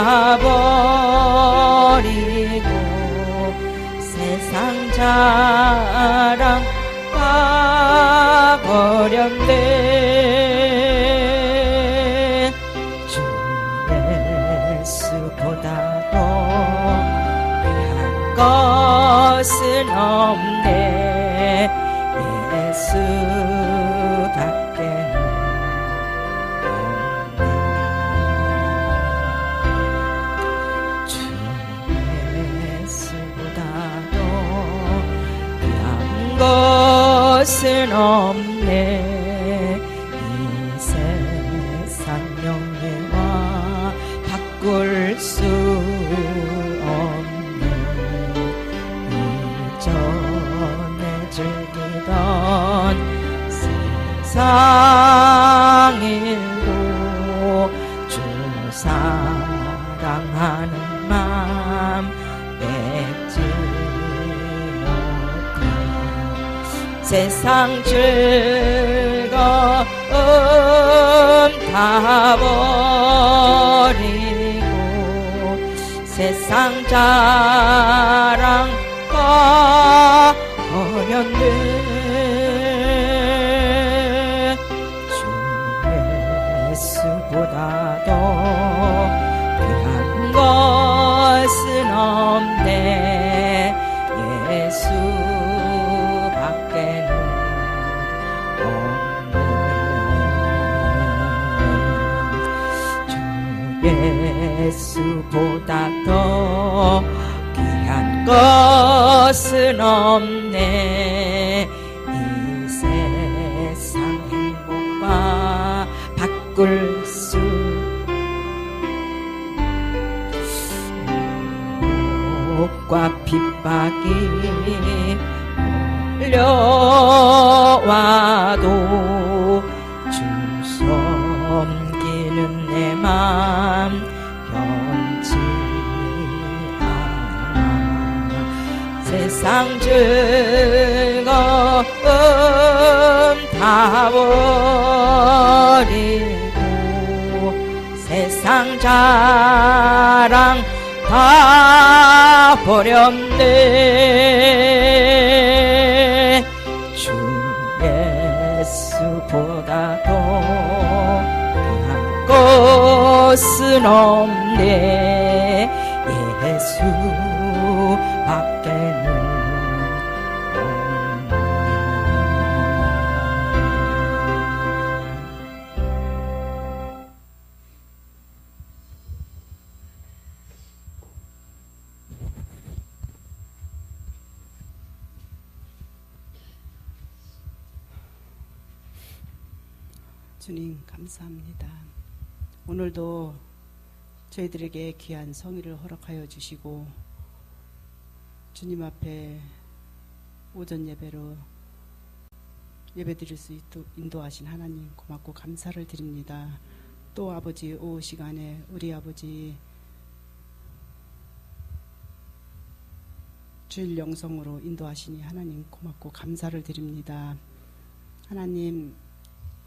다 버리고 세상 자랑 다 버렸네. 주 예수보다 더 귀한 것은 없네. 예수밖에는 없네. 주 예수보다 더 귀한 것은 없네. 이 세상 명예와 바꿀 수 없네. 이전에 즐기던 세상 일도 주 사랑하는 맘 맺지 못해. 세상 즐거움 다 버리고 세상 자랑 다 버렸네. 주 예수보다 더 귀한 것은 없네. 예수밖에는 없네. 주 예수보다 더 귀한 것은 없네. 이 세상 행복과 바꿀 수 욕과 핍박이 몰려와도 주 섬기는 내 맘 변치 않아. 세상 즐거움 다 버리고 세상 자랑 다 버렸네. 주 예수보다 더 귀한 것은 없네. 예수밖에는 주님 감사합니다. 오늘도 저희들에게 귀한 성의를 허락하여 주시고 주님 앞에 오전 예배로 예배드릴 수 있도록 인도하신 하나님 고맙고 감사를 드립니다. 또 아버지 오후 시간에 우리 아버지 주일 영성으로 인도하시니 하나님 고맙고 감사를 드립니다. 하나님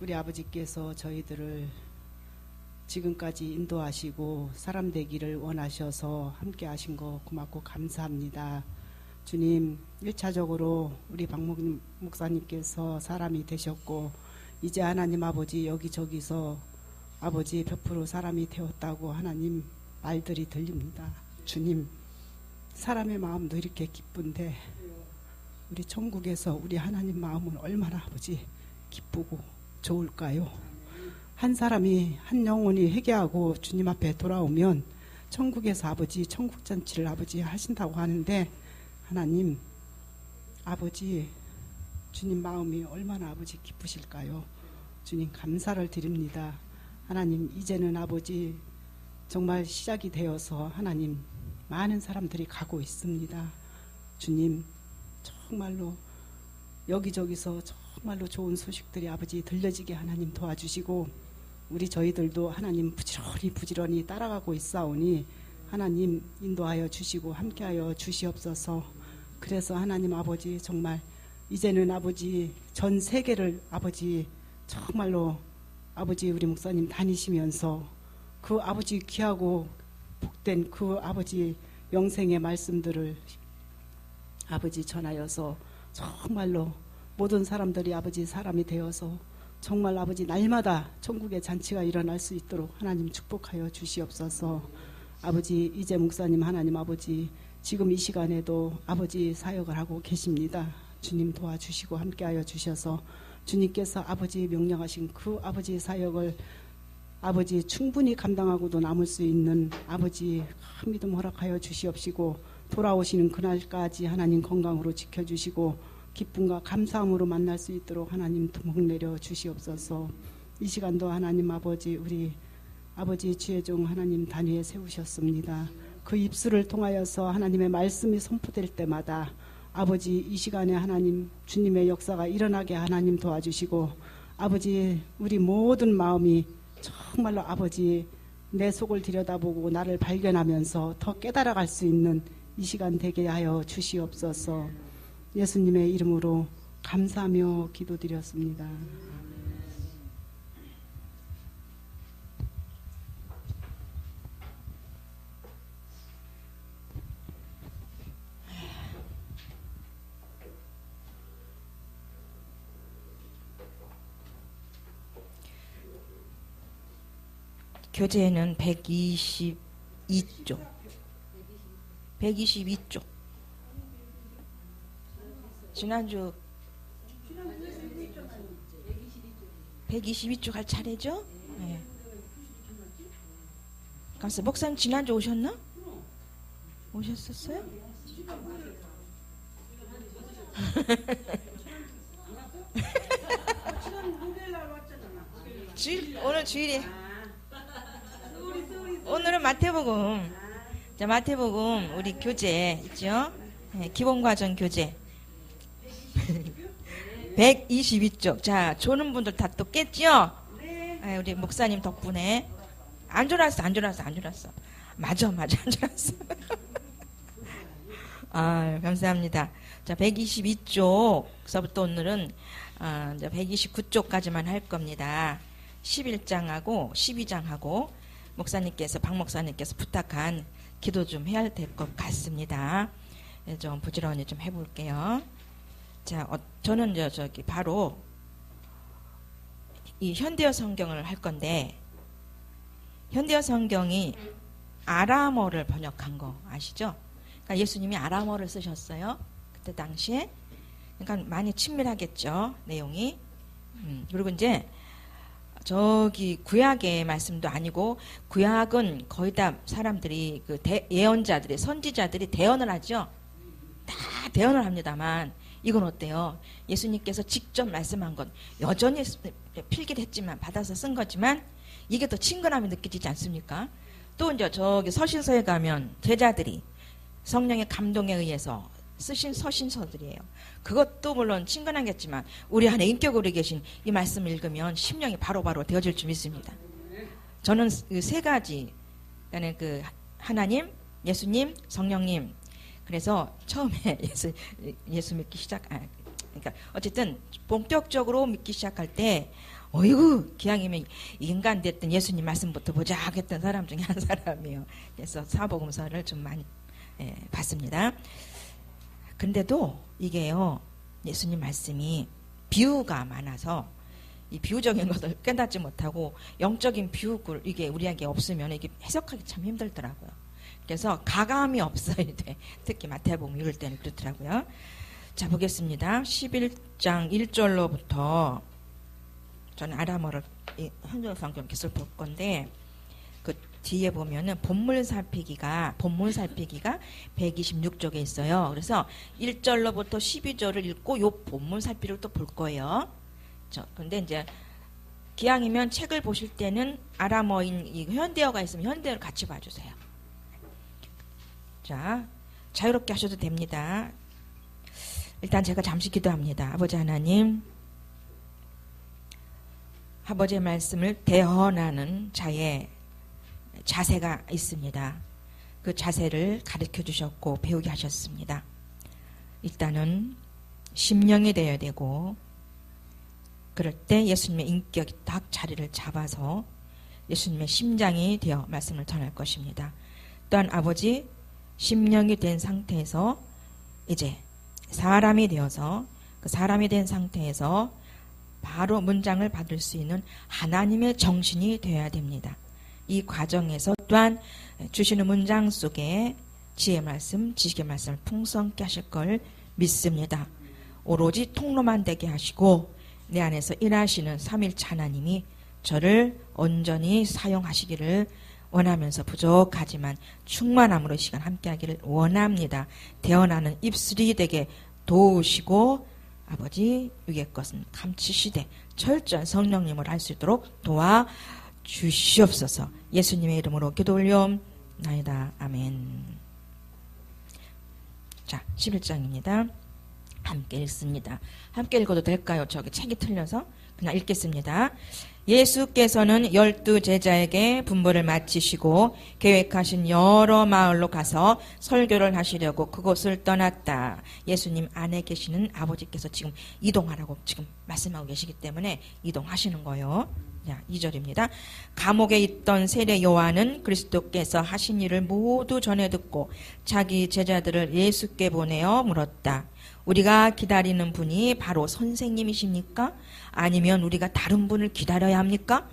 우리 아버지께서 저희들을 지금까지 인도하시고 사람 되기를 원하셔서 함께 하신 거 고맙고 감사합니다. 주님 1차적으로 우리 박목 목사님께서 사람이 되셨고 이제 하나님 아버지 여기저기서 아버지 100% 사람이 되었다고 하나님 말들이 들립니다. 주님 사람의 마음도 이렇게 기쁜데 우리 천국에서 우리 하나님 마음은 얼마나 아버지 기쁘고 좋을까요? 한 사람이 한 영혼이 회개하고 주님 앞에 돌아오면 천국에서 아버지 천국잔치를 아버지 하신다고 하는데 하나님 아버지 주님 마음이 얼마나 아버지 기쁘실까요? 주님 감사를 드립니다. 하나님 이제는 아버지 정말 시작이 되어서 하나님 많은 사람들이 가고 있습니다. 주님 정말로 여기저기서 정말로 좋은 소식들이 아버지 들려지게 하나님 도와주시고 우리 저희들도 하나님 부지런히 따라가고 있사오니 하나님 인도하여 주시고 함께하여 주시옵소서. 그래서 하나님 아버지 정말 이제는 아버지 전 세계를 아버지 정말로 아버지 우리 목사님 다니시면서 그 아버지 귀하고 복된 그 아버지 영생의 말씀들을 아버지 전하여서 정말로 모든 사람들이 아버지 사람이 되어서 정말 아버지 날마다 천국의 잔치가 일어날 수 있도록 하나님 축복하여 주시옵소서. 아버지 이재 목사님 하나님 아버지 지금 이 시간에도 아버지 사역을 하고 계십니다. 주님 도와주시고 함께하여 주셔서 주님께서 아버지 명령하신 그 아버지 사역을 아버지 충분히 감당하고도 남을 수 있는 아버지 큰 믿음 허락하여 주시옵시고 돌아오시는 그날까지 하나님 건강으로 지켜주시고 기쁨과 감사함으로 만날 수 있도록 하나님 도목 내려 주시옵소서. 이 시간도 하나님 아버지 우리 아버지 지혜종 하나님 단위에 세우셨습니다. 그 입술을 통하여서 하나님의 말씀이 선포될 때마다 아버지 이 시간에 하나님 주님의 역사가 일어나게 하나님 도와주시고 아버지 우리 모든 마음이 정말로 아버지 내 속을 들여다보고 나를 발견하면서 더 깨달아갈 수 있는 이 시간 되게 하여 주시옵소서. 예수님의 이름으로 감사하며 기도드렸습니다. 교재는 122쪽. 122쪽. 지난주 122쪽 할 차례죠? 네. 감사 목사님 지난주 오셨나? 오셨었어요? 오늘 주일이 오늘은 마태복음. 자, 마태복음 우리 교재 있죠? 네, 기본과정 교재 122쪽. 자, 조는 분들 다 또 깼죠? 네, 우리 목사님 덕분에 안 졸았어. 맞아, 안 졸았어. 아, 감사합니다. 자, 122쪽서부터 오늘은 이제 129쪽까지만 할 겁니다. 11장하고 12장하고 목사님께서 박 목사님께서 부탁한 기도 좀 해야 될 것 같습니다. 네, 좀 부지런히 좀 해볼게요. 자, 저는 저기 바로 이 현대어 성경을 할 건데 현대어 성경이 아람어를 번역한 거 아시죠? 그러니까 예수님이 아람어를 쓰셨어요. 그때 당시에. 그러니까 많이 친밀하겠죠, 내용이. 그리고 이제 저기 구약의 말씀도 아니고 구약은 거의 다 사람들이 그 예언자들이 선지자들이 대언을 하죠. 다 대언을 합니다만 이건 어때요? 예수님께서 직접 말씀한 건 여전히 필기를 했지만 받아서 쓴 거지만 이게 더 친근함이 느껴지지 않습니까? 또 이제 저기 서신서에 가면 제자들이 성령의 감동에 의해서 쓰신 서신서들이에요. 그것도 물론 친근하겠지만 우리 안에 인격으로 계신 이 말씀을 읽으면 심령이 바로바로 되어질 줄 믿습니다. 저는 그 세 가지, 그러니까 그 하나님, 예수님, 성령님. 그래서 처음에 예수 믿기 그러니까 어쨌든 본격적으로 믿기 시작할 때 어이구 기왕이면 인간 됐던 예수님 말씀부터 보자 하겠던 사람 중에 한 사람이에요. 그래서 사복음서를 좀 많이 봤습니다. 근데도 이게요, 예수님 말씀이 비유가 많아서 이 비유적인 것을 깨닫지 못하고 영적인 비유글 이게 우리에게 없으면 이게 해석하기 참 힘들더라고요. 그래서 가감이 없어야 돼. 특히 마태복음 읽을 때는 그렇더라고요. 자, 보겠습니다. 11장 1절로부터 저는 아람어를 현대어 성경 기술 볼 건데 그 뒤에 보면은 본문 살피기가 126쪽에 있어요. 그래서 1절로부터 12절을 읽고 요 본문 살피기를 또 볼 거예요. 근데 이제 기왕이면 책을 보실 때는 아람어인 이 현대어가 있으면 현대어를 같이 봐주세요. 자, 자유롭게 하셔도 됩니다. 일단 제가 잠시 기도합니다. 아버지 하나님, 아버지의 말씀을 대언하는 자의 자세가 있습니다. 그 자세를 가르쳐 주셨고 배우게 하셨습니다. 일단은 심령이 되어야 되고 그럴 때 예수님의 인격이 딱 자리를 잡아서 예수님의 심장이 되어 말씀을 전할 것입니다. 또한 아버지 심령이 된 상태에서 이제 사람이 되어서 그 사람이 된 상태에서 바로 문장을 받을 수 있는 하나님의 정신이 되어야 됩니다. 이 과정에서 또한 주시는 문장 속에 지혜 말씀, 지식의 말씀을 풍성케 하실 걸 믿습니다. 오로지 통로만 되게 하시고 내 안에서 일하시는 삼일체 하나님이 저를 온전히 사용하시기를 원하면서 부족하지만 충만함으로 시간 함께하기를 원합니다. 태어나는 입술이 되게 도우시고 아버지 위의 것은 감추시되 철저한 성령님을 할 수 있도록 도와주시옵소서. 예수님의 이름으로 기도 올려옵나이다. 아멘. 자, 11장입니다. 함께 읽습니다. 함께 읽어도 될까요? 저기 책이 틀려서 그냥 읽겠습니다. 예수께서는 12제자에게 분부를 마치시고 계획하신 여러 마을로 가서 설교를 하시려고 그곳을 떠났다. 예수님 안에 계시는 아버지께서 지금 이동하라고 지금 말씀하고 계시기 때문에 이동하시는 거예요. 자, 2절입니다. 감옥에 있던 세례 요한은 그리스도께서 하신 일을 모두 전해 듣고 자기 제자들을 예수께 보내어 물었다. 우리가 기다리는 분이 바로 선생님이십니까? 아니면 우리가 다른 분을 기다려야 합니까?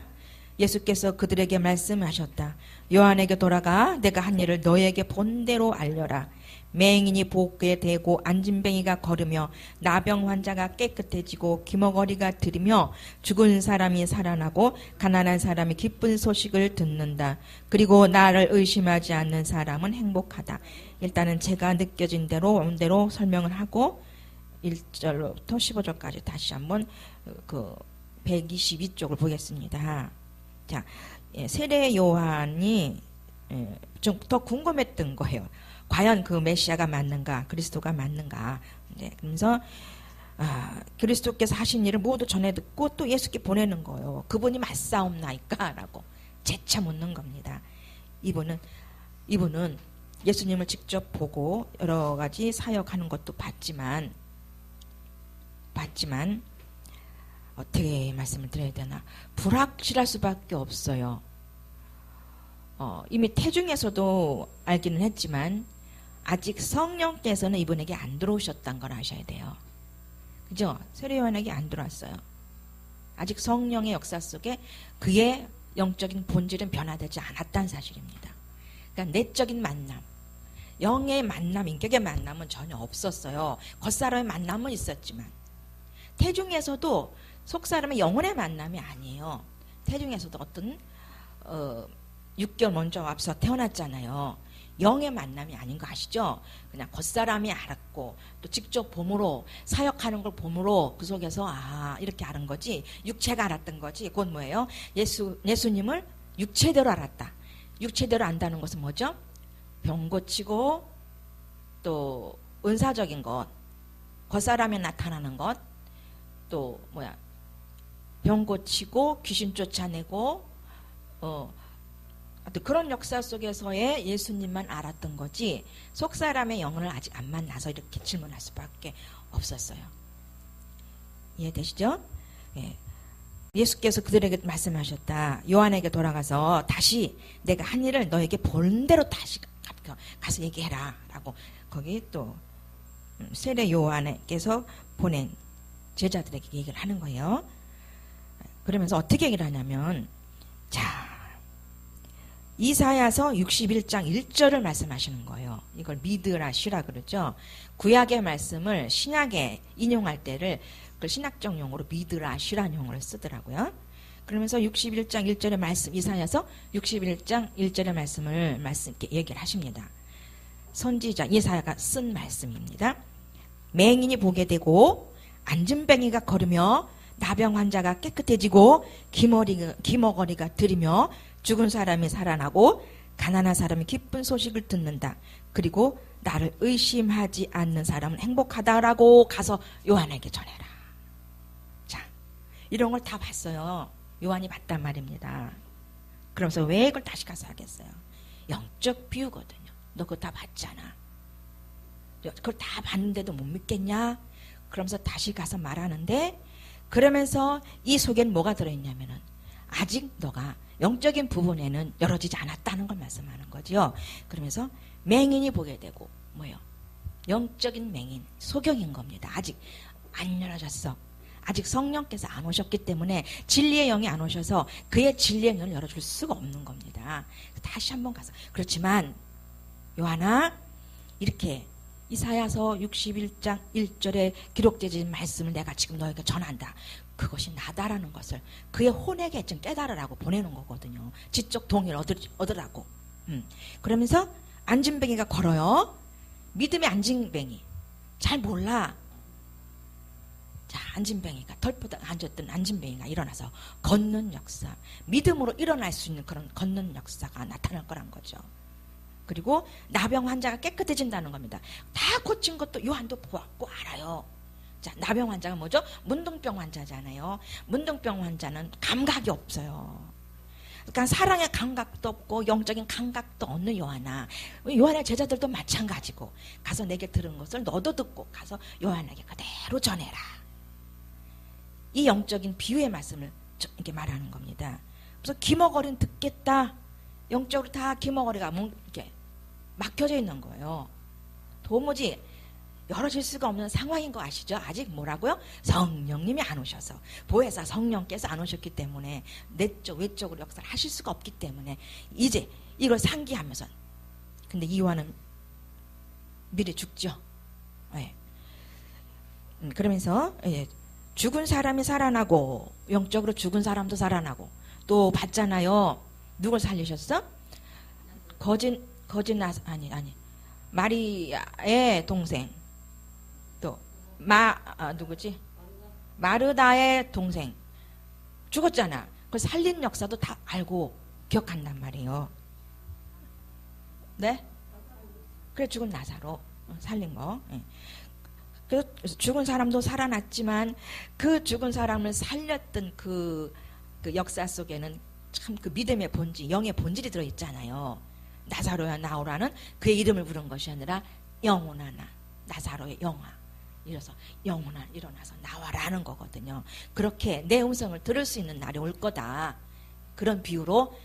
예수께서 그들에게 말씀하셨다. 요한에게 돌아가 내가 한 일을 너에게 본대로 알려라. 맹인이 복에 대고 안진뱅이가 걸으며 나병 환자가 깨끗해지고 기머거리가 들이며 죽은 사람이 살아나고 가난한 사람이 기쁜 소식을 듣는다. 그리고 나를 의심하지 않는 사람은 행복하다. 일단은 제가 느껴진 대로 온 대로 설명을 하고 1절부터 15절까지 다시 한번 그 122쪽을 보겠습니다. 자, 세례 요한이 좀 더 궁금했던 거예요. 과연 그 메시아가 맞는가, 그리스도가 맞는가. 그러면서 그리스도께서 하신 일을 모두 전해 듣고 또 예수께 보내는 거예요. 그분이 맞사옵나이까라고 재차 묻는 겁니다. 이분은 예수님을 직접 보고 여러 가지 사역하는 것도 봤지만 어떻게 말씀을 드려야 되나, 불확실할 수밖에 없어요. 이미 태중에서도 알기는 했지만 아직 성령께서는 이분에게 안 들어오셨다는 걸 아셔야 돼요. 그죠? 세례 요한에게 안 들어왔어요. 아직 성령의 역사 속에 그의 영적인 본질은 변화되지 않았다는 사실입니다. 그러니까 내적인 만남, 영의 만남, 인격의 만남은 전혀 없었어요. 겉사람의 만남은 있었지만 태중에서도 속사람의 영혼의 만남이 아니에요. 태중에서도 어떤 6개월 먼저 앞서 태어났잖아요. 영의 만남이 아닌 거 아시죠? 그냥 겉사람이 알았고 또 직접 봄으로 사역하는 걸 봄으로 그 속에서 이렇게 알은 거지, 육체가 알았던 거지. 그건 뭐예요? 예수님을 육체대로 알았다. 육체대로 안다는 것은 뭐죠? 병 고치고 또 은사적인 것, 겉사람에 나타나는 것, 또 병 고치고 귀신 쫓아내고 그런 역사 속에서의 예수님만 알았던 거지 속사람의 영혼을 아직 안 만나서 이렇게 질문할 수밖에 없었어요. 이해되시죠? 예. 예수께서 그들에게 말씀하셨다. 요한에게 돌아가서 다시 내가 한 일을 너에게 본대로 다시 가서 얘기해라 라고 거기 또 세례 요한에게서 보낸 제자들에게 얘기를 하는 거예요. 그러면서 어떻게 얘기를 하냐면, 자, 이사야서 61장 1절을 말씀하시는 거예요. 이걸 미드라시라 그러죠. 구약의 말씀을 신약에 인용할 때를 그 신학적 용어로 미드라시라는 용어를 쓰더라고요. 그러면서 61장 1절의 말씀, 이사야서 61장 1절의 말씀을 얘기를 하십니다. 선지자 이사야가 쓴 말씀입니다. 맹인이 보게 되고 안진뱅이가 걸으며 나병 환자가 깨끗해지고 기머거리가 들이며 죽은 사람이 살아나고 가난한 사람이 기쁜 소식을 듣는다. 그리고 나를 의심하지 않는 사람은 행복하다라고 가서 요한에게 전해라. 자, 이런 걸 다 봤어요. 요한이 봤단 말입니다. 그러면서 왜 이걸 다시 가서 하겠어요? 영적 비유거든요. 너 그거 다 봤잖아. 그걸 다 봤는데도 못 믿겠냐? 그러면서 다시 가서 말하는데, 그러면서 이 속엔 뭐가 들어있냐면은 아직 너가 영적인 부분에는 열어지지 않았다는 걸 말씀하는 거죠. 그러면서 맹인이 보게 되고 뭐예요? 영적인 맹인, 소경인 겁니다. 아직 안 열어졌어. 아직 성령께서 안 오셨기 때문에 진리의 영이 안 오셔서 그의 진리의 눈을 열어줄 수가 없는 겁니다. 다시 한번 가서 그렇지만 요한아 이렇게 이사야서 61장 1절에 기록되어진 말씀을 내가 지금 너에게 전한다. 그것이 나다라는 것을 그의 혼에게 좀 깨달으라고 보내는 거거든요. 지적 동의를 얻으라고. 그러면서 안진뱅이가 걸어요. 믿음의 안진뱅이. 잘 몰라. 자, 안진뱅이가 털포다 앉았던 안진뱅이가 일어나서 걷는 역사. 믿음으로 일어날 수 있는 그런 걷는 역사가 나타날 거란 거죠. 그리고 나병 환자가 깨끗해진다는 겁니다. 다 고친 것도 요한도 보았고 알아요. 자, 나병 환자가 뭐죠? 문둥병 환자잖아요. 문둥병 환자는 감각이 없어요. 그러니까 사랑의 감각도 없고 영적인 감각도 없는 요한아. 요한의 제자들도 마찬가지고 가서 내게 들은 것을 너도 듣고 가서 요한에게 그대로 전해라. 이 영적인 비유의 말씀을 이렇게 말하는 겁니다. 그래서 기머거리는 듣겠다. 영적으로 다 기머거리가 이렇게 막혀져 있는 거예요. 도무지 열어질 수가 없는 상황인 거 아시죠? 아직 뭐라고요? 성령님이 안 오셔서 보혜사 성령께서 안 오셨기 때문에 내적 외적으로 역사를 하실 수가 없기 때문에 이제 이걸 상기하면서 근데 이완은 미리 죽죠. 네. 그러면서 죽은 사람이 살아나고 영적으로 죽은 사람도 살아나고 또 봤잖아요. 누굴 살리셨어? 마리아의 동생 또 누구지? 마르다의 동생 죽었잖아. 그 살린 역사도 다 알고 기억한단 말이에요. 네? 그래 죽은 나사로 살린 거. 그래서 죽은 사람도 살아났지만 그 죽은 사람을 살렸던 그 역사 속에는 참 그 믿음의 본질, 영의 본질이 들어있잖아요. 나사로야 나오라는 그의 이름을 부른 것이 아니라 영혼아나 나사로의 영아. 이래서 영혼아 일어나서 나와라는 거거든요. 그렇게 내 음성을 들을 수 있는 날이 올 거다. 그런 비유로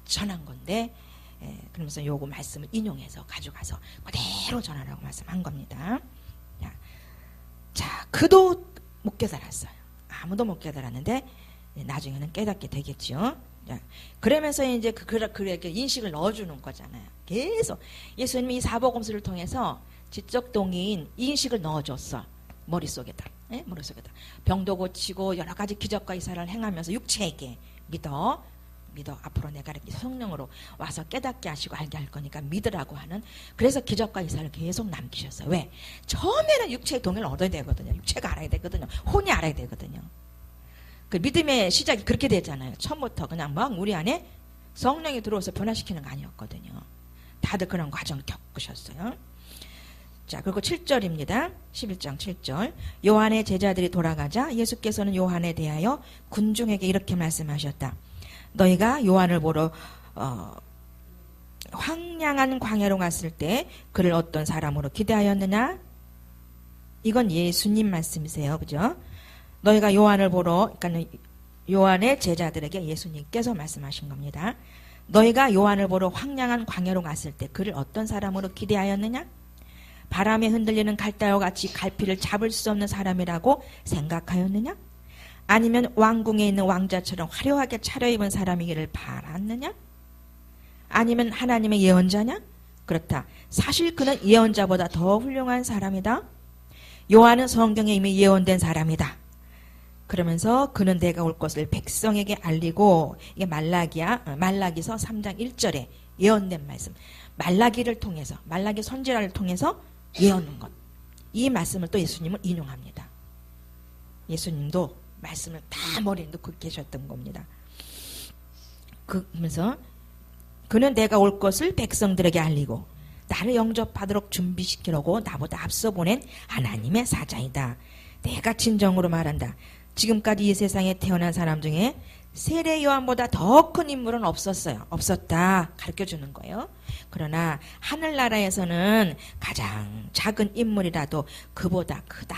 전한 건데 그러면서 요거 말씀을 인용해서 가져가서 그대로 전하라고 말씀한 겁니다. 자, 그도 못 깨달았어요. 아무도 못 깨달았는데 나중에는 깨닫게 되겠죠. 자, 그러면서 이제 그에게 인식을 넣어주는 거잖아요. 계속 예수님이 이 사복음서를 통해서 지적 동의인 인식을 넣어줬어. 머릿속에다. 머릿속에다. 병도 고치고 여러 가지 기적과 이사를 행하면서 육체에게 믿어 앞으로 내가 이렇게 성령으로 와서 깨닫게 하시고 알게 할 거니까 믿으라고 하는 그래서 기적과 이사를 계속 남기셨어요. 왜? 처음에는 육체의 동의를 얻어야 되거든요. 육체가 알아야 되거든요. 혼이 알아야 되거든요. 그 믿음의 시작이 그렇게 되잖아요. 처음부터 그냥 막 우리 안에 성령이 들어와서 변화시키는 거 아니었거든요. 다들 그런 과정을 겪으셨어요. 자, 그리고 7절입니다. 11장 7절. 요한의 제자들이 돌아가자 예수께서는 요한에 대하여 군중에게 이렇게 말씀하셨다. 너희가 요한을 보러 황량한 광야로 갔을 때 그를 어떤 사람으로 기대하였느냐? 이건 예수님 말씀이세요. 그죠? 너희가 요한을 보러, 그러니까 요한의 제자들에게 예수님께서 말씀하신 겁니다. 너희가 요한을 보러 황량한 광야로 갔을 때 그를 어떤 사람으로 기대하였느냐? 바람에 흔들리는 갈대와 같이 갈피를 잡을 수 없는 사람이라고 생각하였느냐? 아니면 왕궁에 있는 왕자처럼 화려하게 차려입은 사람이기를 바랐느냐? 아니면 하나님의 예언자냐? 그렇다. 사실 그는 예언자보다 더 훌륭한 사람이다. 요한은 성경에 이미 예언된 사람이다. 그러면서 그는 내가 올 것을 백성에게 알리고 이게 말라기서 3장 1절에 예언된 말씀. 말라기를 통해서 말라기 선지자를 통해서 예언한 것. 이 말씀을 또 예수님은 인용합니다. 예수님도 말씀을 다 머리에 넣고 계셨던 겁니다. 그러면서 그는 내가 올 것을 백성들에게 알리고 나를 영접하도록 준비시키려고 나보다 앞서 보낸 하나님의 사자이다. 내가 진정으로 말한다. 지금까지 이 세상에 태어난 사람 중에 세례 요한보다 더 큰 인물은 없었다. 가르쳐주는 거예요. 그러나 하늘나라에서는 가장 작은 인물이라도 그보다 크다.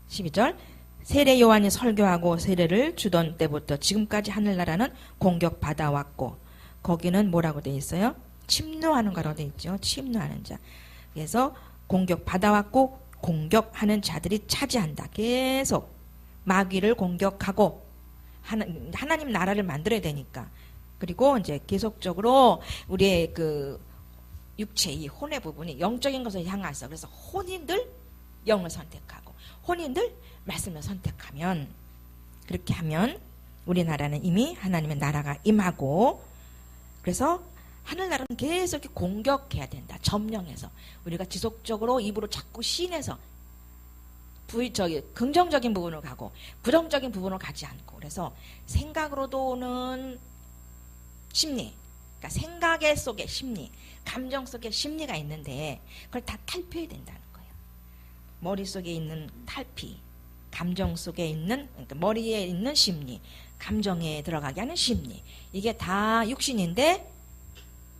12절 세례 요한이 설교하고 세례를 주던 때부터 지금까지 하늘나라는 공격받아왔고 거기는 뭐라고 돼 있어요? 침노하는 거라고 돼 있죠. 침노하는 자. 그래서 공격받아왔고 공격하는 자들이 차지한다. 계속 마귀를 공격하고 하나님 나라를 만들어야 되니까. 그리고 이제 계속적으로 우리의 그 육체 이 혼의 부분이 영적인 것을 향해서 그래서 혼인들 영을 선택하고 혼인들 말씀을 선택하면 그렇게 하면 우리나라는 이미 하나님의 나라가 임하고 그래서 하늘나라는 계속 이렇게 공격해야 된다. 점령해서 우리가 지속적으로 입으로 자꾸 시인해서 긍정적인 부분을 가고 부정적인 부분을 가지 않고 그래서 생각으로도 오는 심리 그러니까 생각의 속에 심리 감정 속에 심리가 있는데 그걸 다 탈피해야 된다는 거예요. 머릿속에 있는 탈피 감정 속에 있는 그러니까 머리에 있는 심리 감정에 들어가게 하는 심리 이게 다 육신인데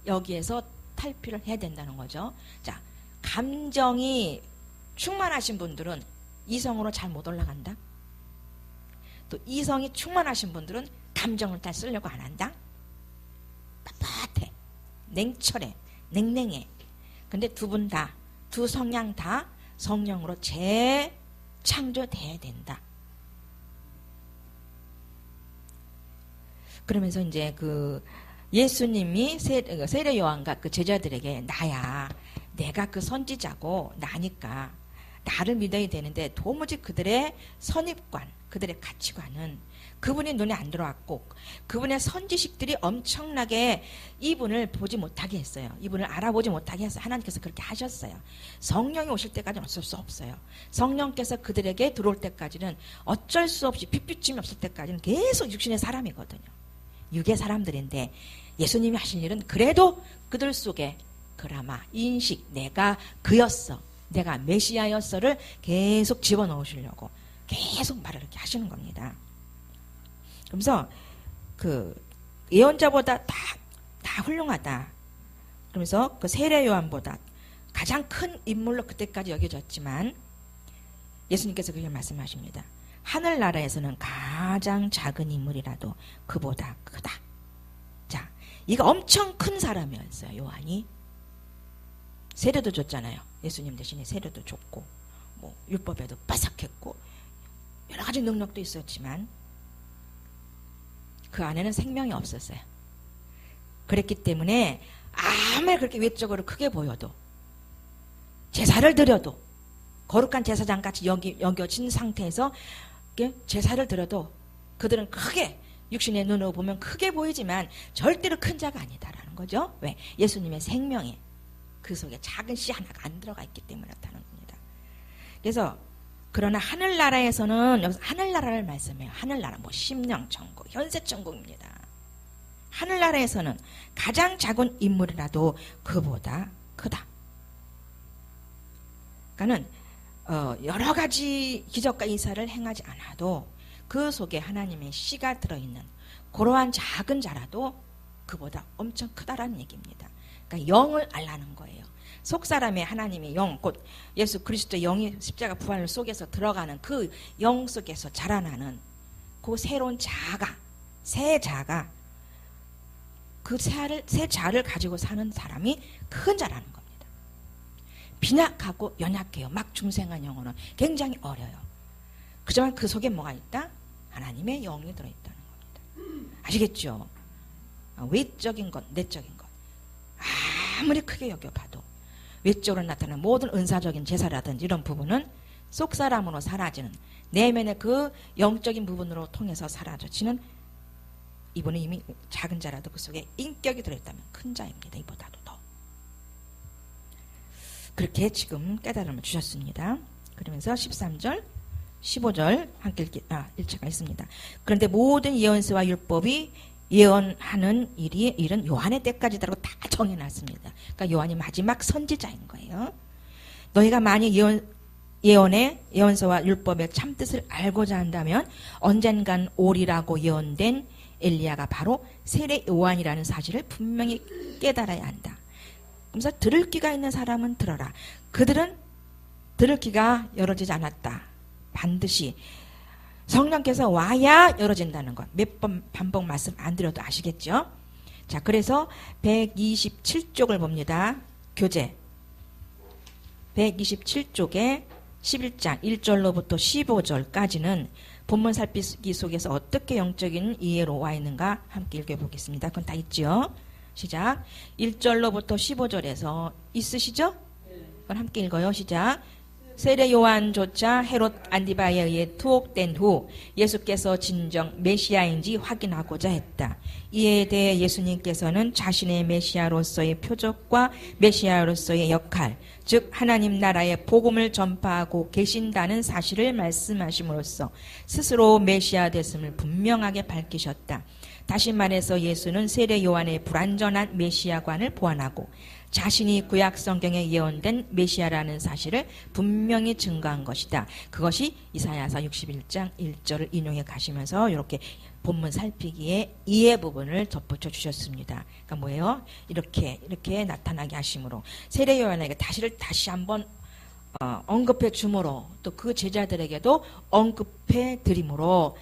여기에서 탈피를 해야 된다는 거죠. 자, 감정이 충만하신 분들은 이성으로 잘 못 올라간다. 또 이성이 충만하신 분들은 감정을 잘 쓰려고 안 한다. 빳빳해. 냉철해. 냉랭해. 근데 두 분 다, 두 성향 다 성령으로 재창조돼야 된다. 그러면서 이제 그 예수님이 세례 요한과 그 제자들에게 나야 내가 그 선지자고 나니까 나를 믿어야 되는데 도무지 그들의 선입관 그들의 가치관은 그분의 눈에 안 들어왔고 그분의 선지식들이 엄청나게 이분을 보지 못하게 했어요. 이분을 알아보지 못하게 했어요. 하나님께서 그렇게 하셨어요. 성령이 오실 때까지는 어쩔 수 없어요. 성령께서 그들에게 들어올 때까지는 어쩔 수 없이 핏빛임이 없을 때까지는 계속 육신의 사람이거든요. 육의 사람들인데 예수님이 하신 일은 그래도 그들 속에 그나마 인식 내가 그였어. 내가 메시아였어를 계속 집어넣으시려고 계속 말을 이렇게 하시는 겁니다. 그러면서 그 예언자보다 다 훌륭하다. 그러면서 그 세례 요한보다 가장 큰 인물로 그때까지 여겨졌지만 예수님께서 그렇게 말씀하십니다. 하늘나라에서는 가장 작은 인물이라도 그보다 크다. 자, 이거 엄청 큰 사람이었어요. 요한이. 세례도 줬잖아요. 예수님 대신에 세례도 줬고 뭐 율법에도 빠삭했고 여러 가지 능력도 있었지만 그 안에는 생명이 없었어요. 그랬기 때문에 아무리 그렇게 외적으로 크게 보여도 제사를 드려도 거룩한 제사장같이 여겨진 상태에서 제사를 드려도 그들은 크게 육신의 눈으로 보면 크게 보이지만 절대로 큰 자가 아니다라는 거죠. 왜? 예수님의 생명에 그 속에 작은 씨 하나가 안 들어가 있기 때문에 그렇다는 겁니다. 그래서 그러나 하늘나라에서는 여기서 하늘나라를 말씀해요. 하늘나라 뭐 심령천국, 현세천국입니다. 하늘나라에서는 가장 작은 인물이라도 그보다 크다. 그러니까는 여러 가지 기적과 이사를 행하지 않아도 그 속에 하나님의 씨가 들어있는 그러한 작은 자라도 그보다 엄청 크다라는 얘기입니다. 그러니까 영을 알라는 거예요. 속사람의 하나님의 영, 곧 예수 그리스도의 영이 십자가 부활 속에서 들어가는 그 영 속에서 자라나는 그 새로운 자아가, 새 자아가 그 새 자아를 가지고 사는 사람이 큰 자라는 겁니다. 빈약하고 연약해요. 막 중생한 영혼은 굉장히 어려요. 그지만 그 속에 뭐가 있다? 하나님의 영이 들어있다는 겁니다. 아시겠죠? 외적인 것, 내적인 것 아무리 크게 여겨봐도 외적으로 나타나는 모든 은사적인 제사라든지 이런 부분은 속사람으로 사라지는 내면의 그 영적인 부분으로 통해서 사라져지는 이분은 이미 작은 자라도 그 속에 인격이 들어있다면 큰 자입니다. 이보다도 더. 그렇게 지금 깨달음을 주셨습니다. 그러면서 13절 15절 함께 일체가 있습니다. 그런데 모든 예언서와 율법이 예언하는 일은 요한의 때까지라고 다 정해놨습니다. 그러니까 요한이 마지막 선지자인 거예요. 너희가 만약 예언서와 율법의 참뜻을 알고자 한다면 언젠간 오리라고 예언된 엘리야가 바로 세례 요한이라는 사실을 분명히 깨달아야 한다. 그래서 들을 귀가 있는 사람은 들어라. 그들은 들을 귀가 열어지지 않았다. 반드시 성령께서 와야 열어진다는 것. 몇 번 반복 말씀 안 드려도 아시겠죠? 자, 그래서 127쪽을 봅니다. 교재. 127쪽에 11장 1절로부터 15절까지는 본문 살피기 속에서 어떻게 영적인 이해로 와 있는가 함께 읽어보겠습니다. 그건 다 있죠? 시작. 1절로부터 15절에서 있으시죠? 그건 함께 읽어요. 시작. 세례 요한조차 헤롯 안디바에 의해 투옥된 후 예수께서 진정 메시아인지 확인하고자 했다. 이에 대해 예수님께서는 자신의 메시아로서의 표적과 메시아로서의 역할, 즉 하나님 나라의 복음을 전파하고 계신다는 사실을 말씀하심으로써 스스로 메시아 됐음을 분명하게 밝히셨다. 다시 말해서 예수는 세례 요한의 불완전한 메시아관을 보완하고 자신이 구약 성경에 예언된 메시아라는 사실을 분명히 증거한 것이다. 그것이 이사야서 61장 1절을 인용해 가시면서 이렇게 본문 살피기에 이해 부분을 덧붙여 주셨습니다. 그러니까 뭐예요? 이렇게 나타나게 하심으로 세례 요한에게 다시 한번 언급해 주므로 또 그 제자들에게도 언급해 드림으로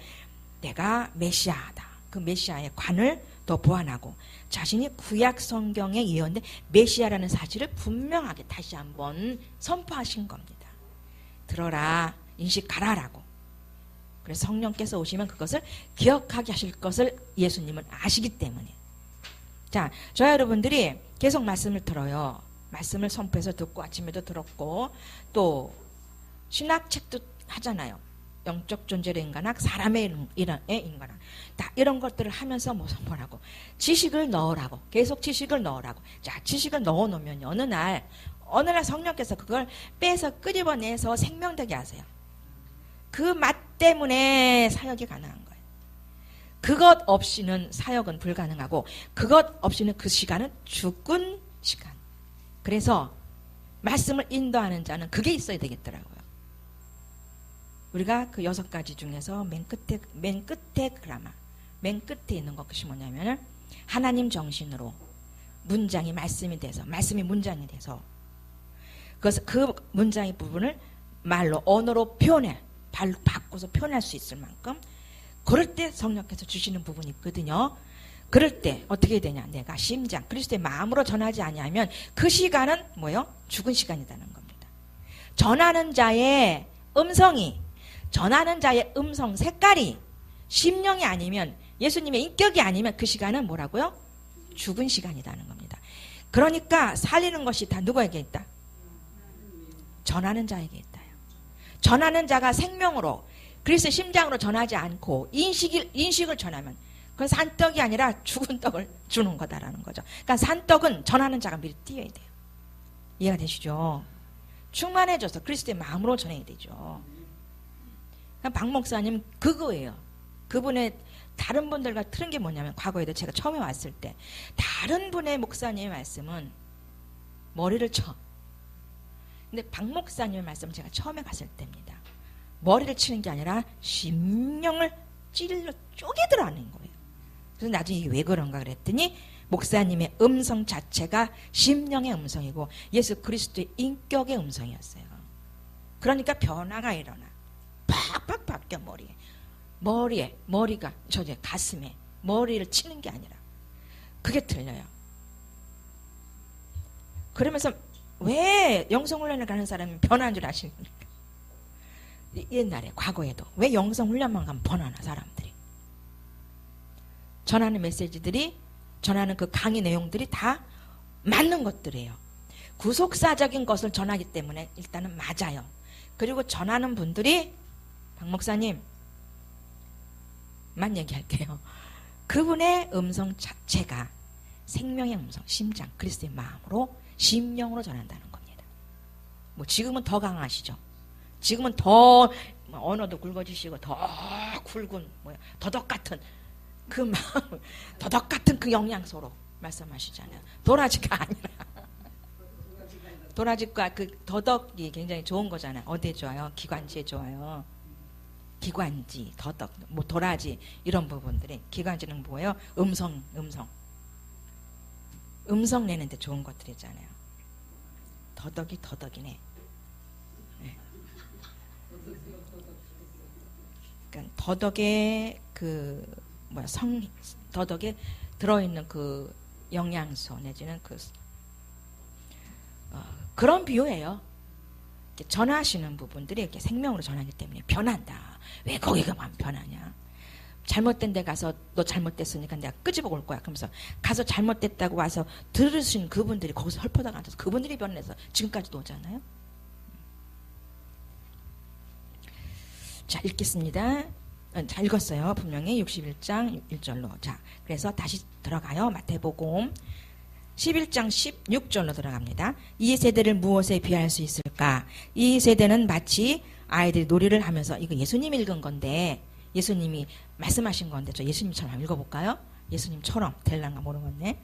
내가 메시아다. 그 메시아의 관을 더 보완하고 자신이 구약 성경에 예언된 메시아라는 사실을 분명하게 다시 한번 선포하신 겁니다. 들어라, 인식하라라고. 그래서 성령께서 오시면 그것을 기억하게 하실 것을 예수님은 아시기 때문에. 자, 저와 여러분들이 계속 말씀을 들어요. 말씀을 선포해서 듣고 아침에도 들었고 또 신학책도 하잖아요. 영적 존재의 인간학, 사람의 인간학. 다 이런 것들을 하면서 뭐라고 지식을 넣으라고. 계속 지식을 넣으라고. 자, 지식을 넣어놓으면 어느 날 성령께서 그걸 빼서 끄집어내서 생명되게 하세요. 그 맛 때문에 사역이 가능한 거예요. 그것 없이는 사역은 불가능하고 그것 없이는 그 시간은 죽은 시간. 그래서 말씀을 인도하는 자는 그게 있어야 되겠더라고요. 우리가 그 6가지 중에서 맨 끝에 그라마, 맨 끝에 있는 것이 뭐냐면은 하나님 정신으로 문장이 말씀이 돼서, 말씀이 문장이 돼서, 그래서 그 문장의 부분을 말로, 언어로 발로 바꿔서 표현할 수 있을 만큼, 그럴 때 성령께서 주시는 부분이 있거든요. 그럴 때 어떻게 되냐? 내가 심장, 그리스도의 마음으로 전하지 아니하면 그 시간은 뭐예요? 죽은 시간이라는 겁니다. 전하는 자의 음성 색깔이 심령이 아니면, 예수님의 인격이 아니면 그 시간은 뭐라고요? 죽은 시간이라는 겁니다. 그러니까 살리는 것이 다 누구에게 있다? 전하는 자에게 있다요. 전하는 자가 생명으로 그리스도의 심장으로 전하지 않고 인식을 전하면 그건 산떡이 아니라 죽은 떡을 주는 거다라는 거죠. 그러니까 산떡은 전하는 자가 미리 띄어야 돼요. 이해가 되시죠? 충만해져서 그리스도의 마음으로 전해야 되죠. 박 목사님 그거예요. 그분의 다른 분들과 틀은 게 뭐냐면, 과거에도 제가 처음에 왔을 때 다른 분의 목사님의 말씀은 머리를 쳐. 근데 박 목사님의 말씀은 제가 처음에 갔을 때입니다. 머리를 치는 게 아니라 심령을 찔러 쪼개들어가는 거예요. 그래서 나중에 이게 왜 그런가 그랬더니 목사님의 음성 자체가 심령의 음성이고 예수 그리스도의 인격의 음성이었어요. 그러니까 변화가 일어나. 팍팍 바뀌어 머리가 가슴에 머리를 치는 게 아니라. 그게 틀려요. 그러면서 왜 영성훈련을 가는 사람이 변화한 줄 아십니까? 옛날에 과거에도 왜 영성훈련만 가면 변하나 사람들이. 전하는 메시지들이, 전하는 그 강의 내용들이 다 맞는 것들이에요. 구속사적인 것을 전하기 때문에 일단은 맞아요. 그리고 전하는 분들이, 박 목사님 만 얘기할게요. 그분의 음성 자체가 생명의 음성, 심장, 그리스도의 마음으로 심령으로 전한다는 겁니다. 뭐 지금은 더 강하시죠. 지금은 더 언어도 굵어지시고 더 굵은 더덕 같은 그 마음, 더덕 같은 그 영양소로 말씀하시잖아요. 도라지가 아니라. 도라지과 그 더덕이 굉장히 좋은 거잖아요. 어디에 좋아요? 기관지에 좋아요. 기관지, 더덕, 뭐 도라지 이런 부분들이. 기관지는 뭐예요? 음성 내는데 좋은 것들이잖아요. 더덕이 더덕이네. 네. 그러니까 더덕에 그 뭐야 더덕에 들어있는 그 영양소 내지는 그런 비유예요. 이렇게 전하시는 부분들이 이렇게 생명으로 전하기 때문에 변한다. 왜 거기가만 변하냐? 잘못된 데 가서 너 잘못됐으니까 내가 끄집어 올 거야. 그러면서 가서 잘못됐다고 와서 들으신 그분들이 거기서 헐퍼다가 앉아서 그분들이 변해서 지금까지도 오잖아요. 자, 읽겠습니다. 자, 읽었어요. 분명히 61장 1절로. 자, 그래서 다시 들어가요. 마태복음 11장 16절로 들어갑니다. 이 세대를 무엇에 비할 수 있을까? 이 세대는 마치 아이들이 놀이를 하면서, 이거 예수님이 읽은 건데 예수님이 말씀하신 건데 저 예수님처럼 읽어볼까요? 예수님처럼 될란가 모르겠네.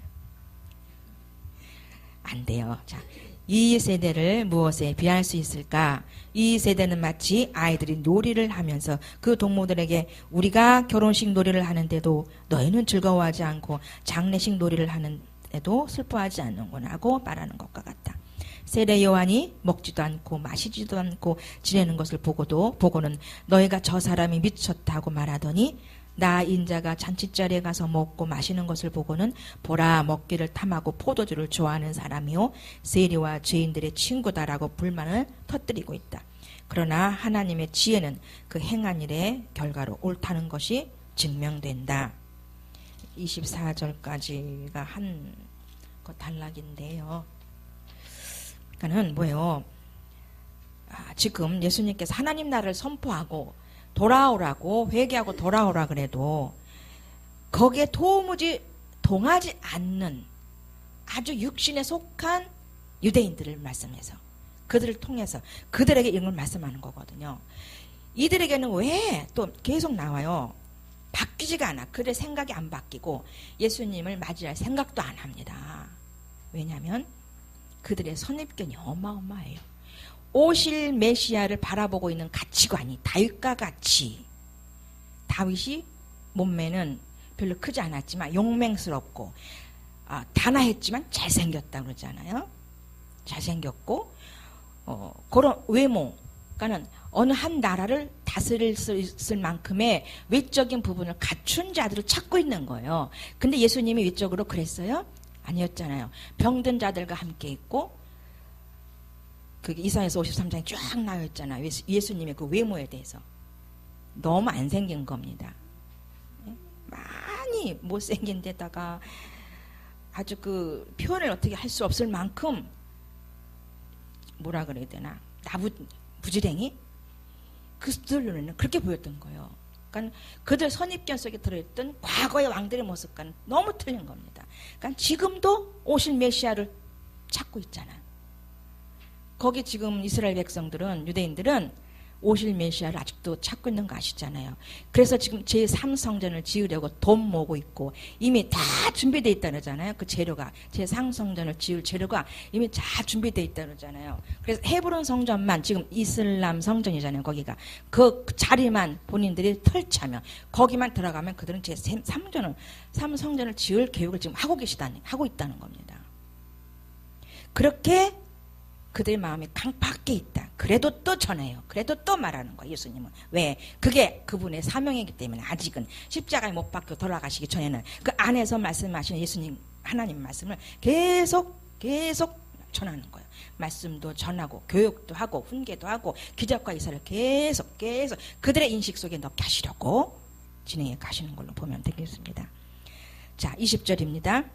안 돼요. 자, 이 세대를 무엇에 비할 수 있을까? 이 세대는 마치 아이들이 놀이를 하면서 그 동무들에게 우리가 결혼식 놀이를 하는데도 너희는 즐거워하지 않고 장례식 놀이를 하는데도 슬퍼하지 않는구나 하고 말하는 것과 같다. 세례 요한이 먹지도 않고 마시지도 않고 지내는 것을 보고는 너희가 저 사람이 미쳤다고 말하더니 나 인자가 잔치자리에 가서 먹고 마시는 것을 보고는 보라 먹기를 탐하고 포도주를 좋아하는 사람이요 세리와 죄인들의 친구다라고 불만을 터뜨리고 있다. 그러나 하나님의 지혜는 그 행한 일의 결과로 옳다는 것이 증명된다. 24절까지가 한 것 단락인데요. 그러니까는 뭐예요? 지금 예수님께서 하나님 나라를 선포하고 돌아오라고 회개하고 돌아오라 그래도 거기에 도무지 동하지 않는 아주 육신에 속한 유대인들을 말씀해서 그들을 통해서 그들에게 이런 걸 말씀하는 거거든요. 이들에게는 왜 또 계속 나와요? 바뀌지가 않아. 그들의 생각이 안 바뀌고 예수님을 맞이할 생각도 안 합니다. 왜냐하면 그들의 선입견이 어마어마해요. 오실 메시아를 바라보고 있는 가치관이 다윗과 같이, 다윗이 몸매는 별로 크지 않았지만 용맹스럽고 단아했지만 잘생겼다 그러잖아요. 잘생겼고 그런 외모, 그러니까는 어느 한 나라를 다스릴 수 있을 만큼의 외적인 부분을 갖춘 자들을 찾고 있는 거예요. 근데 예수님이 외적으로 그랬어요? 아니었잖아요. 병든 자들과 함께 있고 그 이사야서 53장에 쫙 나와 있잖아요. 예수님의 그 외모에 대해서. 너무 안 생긴 겁니다. 많이 못생긴 데다가 아주 그 표현을 어떻게 할 수 없을 만큼 뭐라 그래야 되나 부지랭이? 그들로는 그렇게 보였던 거예요. 그러니까 그들 선입견 속에 들어있던 과거의 왕들의 모습과는 너무 틀린 겁니다. 그러니까 지금도 오실 메시아를 찾고 있잖아요. 거기 지금 이스라엘 백성들은, 유대인들은 오실 메시아를 아직도 찾고 있는 거 아시잖아요. 그래서 지금 제3성전을 지으려고 돈 모으고 있고 이미 다 준비되어 있다 그러잖아요. 그 재료가, 제3성전을 지을 재료가 이미 다 준비되어 있다 그러잖아요. 그래서 헤브론 성전만 지금 이슬람 성전이잖아요. 거기가 그 자리만 본인들이 털차면 거기만 들어가면 그들은 제3성전을 지을 계획을 지금 하고 있다는 겁니다. 그렇게 그들의 마음이 강팍해 있다. 그래도 또 전해요. 그래도 또 말하는 거예요. 예수님은. 왜? 그게 그분의 사명이기 때문에 아직은 십자가에 못 박혀 돌아가시기 전에는 그 안에서 말씀하시는 예수님 하나님 말씀을 계속 전하는 거예요. 말씀도 전하고 교육도 하고 훈계도 하고 기적과 이사를 계속 그들의 인식 속에 넣게 하시려고 진행해 가시는 걸로 보면 되겠습니다. 자, 20절입니다.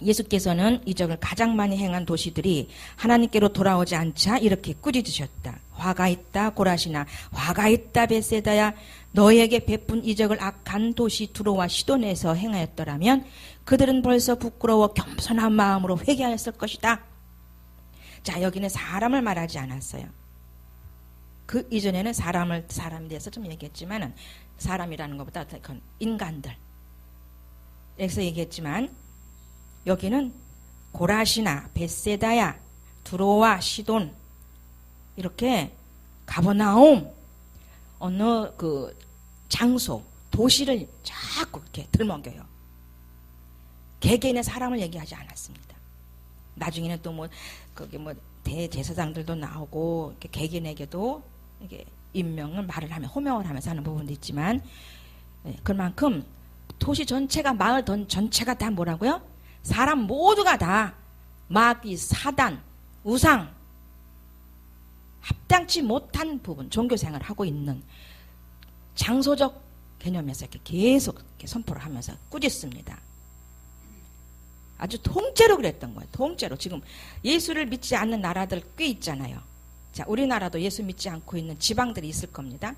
예수께서는 이적을 가장 많이 행한 도시들이 하나님께로 돌아오지 않자 이렇게 꾸짖으셨다. 화가 있다 고라시나, 화가 있다 벳세다야. 너희에게 베푼 이적을 악한 도시 두로와 시돈에서 행하였더라면 그들은 벌써 부끄러워 겸손한 마음으로 회개하였을 것이다. 자, 여기는 사람을 말하지 않았어요. 그 이전에는 사람에 대해서 좀 얘기했지만은 사람이라는 것보다 인간들 에서 얘기했지만 여기는 고라시나 벳세다야 두로와 시돈 이렇게 가버나움 어느 그 장소 도시를 자꾸 이렇게 들먹여요. 개개인의 사람을 얘기하지 않았습니다. 나중에는 또 뭐 거기 뭐 대제사장들도 나오고 이렇게 개개인에게도 이게 임명을 말을 하면 호명을 하면서 하는 부분도 있지만 그만큼 도시 전체가 마을 전체가 다 뭐라고요? 사람 모두가 다 마귀, 사단, 우상 합당치 못한 부분 종교생활을 하고 있는 장소적 개념에서 이렇게 계속 이렇게 선포를 하면서 꾸짖습니다. 아주 통째로 그랬던 거예요. 통째로. 지금 예수를 믿지 않는 나라들 꽤 있잖아요. 자, 우리나라도 예수 믿지 않고 있는 지방들이 있을 겁니다.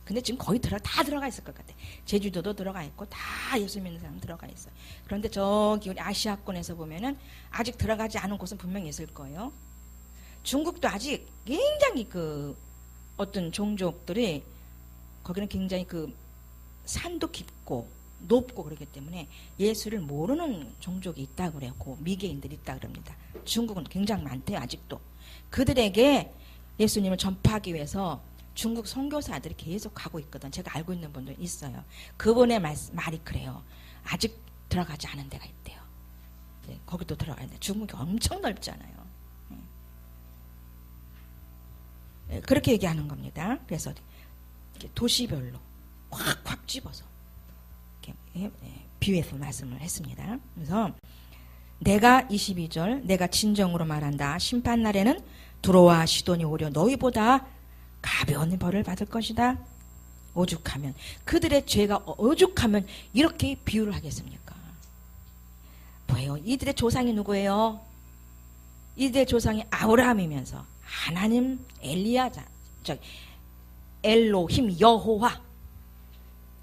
근데 지금 거의 다 들어가 있을 것 같아요. 제주도도 들어가 있고 다 예수 믿는 사람 들어가 있어요. 그런데 저기 우리 아시아권에서 보면은 아직 들어가지 않은 곳은 분명히 있을 거예요. 중국도 아직 굉장히 그 어떤 종족들이 거기는 굉장히 그 산도 깊고 높고 그러기 때문에 예수를 모르는 종족이 있다고 그래요. 그 미개인들이 있다고 그럽니다. 중국은 굉장히 많대요. 아직도. 그들에게 예수님을 전파하기 위해서 중국 선교사들이 계속 가고 있거든. 제가 알고 있는 분들 있어요. 그분의 말이 그래요. 아직 들어가지 않은 데가 있대요. 네, 거기도 들어가야 돼. 중국이 엄청 넓잖아요. 네, 그렇게 얘기하는 겁니다. 그래서 도시별로 확 집어서 이렇게 비유해서 말씀을 했습니다. 그래서 내가 22절 내가 진정으로 말한다. 심판날에는 두로와 시돈이 오히려 너희보다 가벼운 벌을 받을 것이다. 오죽하면 그들의 죄가 오죽하면 이렇게 비유를 하겠습니까? 뭐예요? 이들의 조상이 누구예요? 이들의 조상이 아브라함이면서 하나님 엘리야자 엘로힘 여호와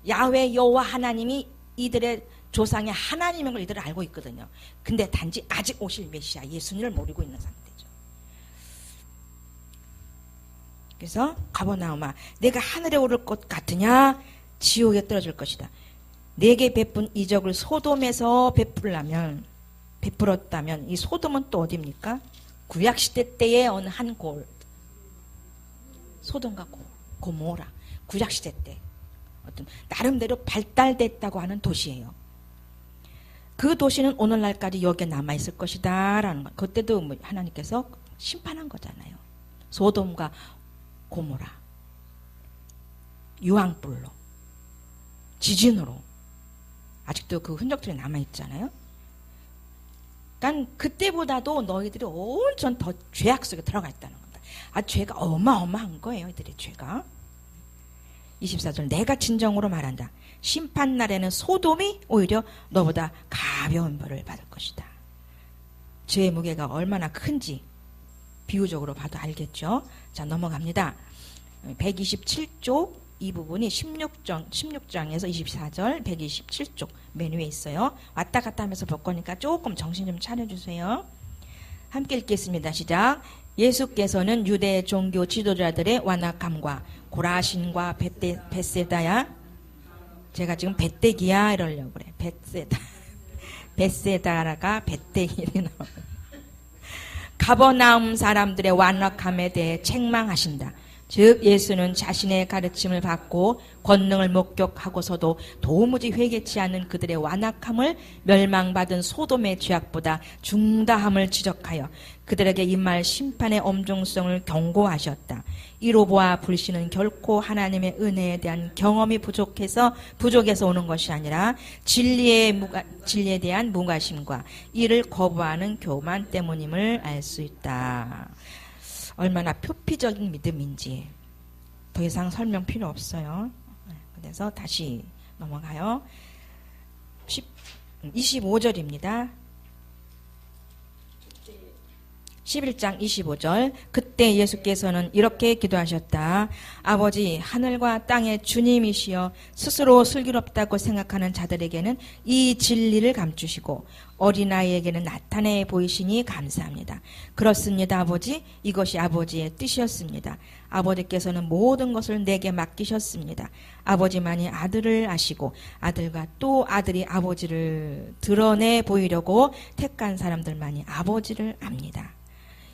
야훼 여호와 하나님이 이들의 조상의 하나님인 걸 이들은 알고 있거든요. 근데 단지 아직 오실 메시아 예수님을 모르고 있는 상태죠. 그래서 가버나움아 내가 하늘에 오를 것 같으냐 지옥에 떨어질 것이다. 내게 베푼 이적을 소돔에서 베풀었다면 이 소돔은 또 어디입니까? 구약시대 때의 어느 한 골 소돔과 고모라 구약시대 때 어떤 나름대로 발달됐다고 하는 도시예요. 그 도시는 오늘날까지 여기에 남아있을 것이다 라는 것. 그때도 뭐 하나님께서 심판한 거잖아요. 소돔과 고모라 유황불로 지진으로 아직도 그 흔적들이 남아있잖아요. 그러니까 그때보다도 너희들이 온전 더 죄악 속에 들어가 있다는 겁니다. 아 죄가 어마어마한 거예요. 이들의 죄가. 24절 내가 진정으로 말한다. 심판날에는 소돔이 오히려 너보다 가벼운 벌을 받을 것이다. 죄의 무게가 얼마나 큰지 비유적으로 봐도 알겠죠. 자 넘어갑니다. 127쪽 이 부분이 16장에서 24절 127쪽 맨 위에 있어요. 왔다 갔다 하면서 볼 거니까 조금 정신 좀 차려주세요. 함께 읽겠습니다. 시작. 예수께서는 유대 종교 지도자들의 완악함과 고라신과 벳세다야 제가 지금 벳대기야 이러려고 그래. 벳세다가 벳대기이 나와요. 가버나움 사람들의 완악함에 대해 책망하신다. 즉 예수는 자신의 가르침을 받고 권능을 목격하고서도 도무지 회개치 않은 그들의 완악함을 멸망받은 소돔의 죄악보다 중다함을 지적하여 그들에게 임할 심판의 엄중성을 경고하셨다. 이로 보아 불신은 결코 하나님의 은혜에 대한 경험이 부족해서 오는 것이 아니라 진리에 대한 무관심과 이를 거부하는 교만 때문임을 알 수 있다. 얼마나 표피적인 믿음인지 더 이상 설명 필요 없어요. 그래서 다시 넘어가요. 25절입니다. 11장 25절 그때 예수께서는 이렇게 기도하셨다. 아버지 하늘과 땅의 주님이시여 스스로 슬기롭다고 생각하는 자들에게는 이 진리를 감추시고 어린아이에게는 나타내 보이시니 감사합니다. 그렇습니다. 아버지 이것이 아버지의 뜻이었습니다. 아버지께서는 모든 것을 내게 맡기셨습니다. 아버지만이 아들을 아시고 아들과 또 아들이 아버지를 드러내 보이려고 택한 사람들만이 아버지를 압니다.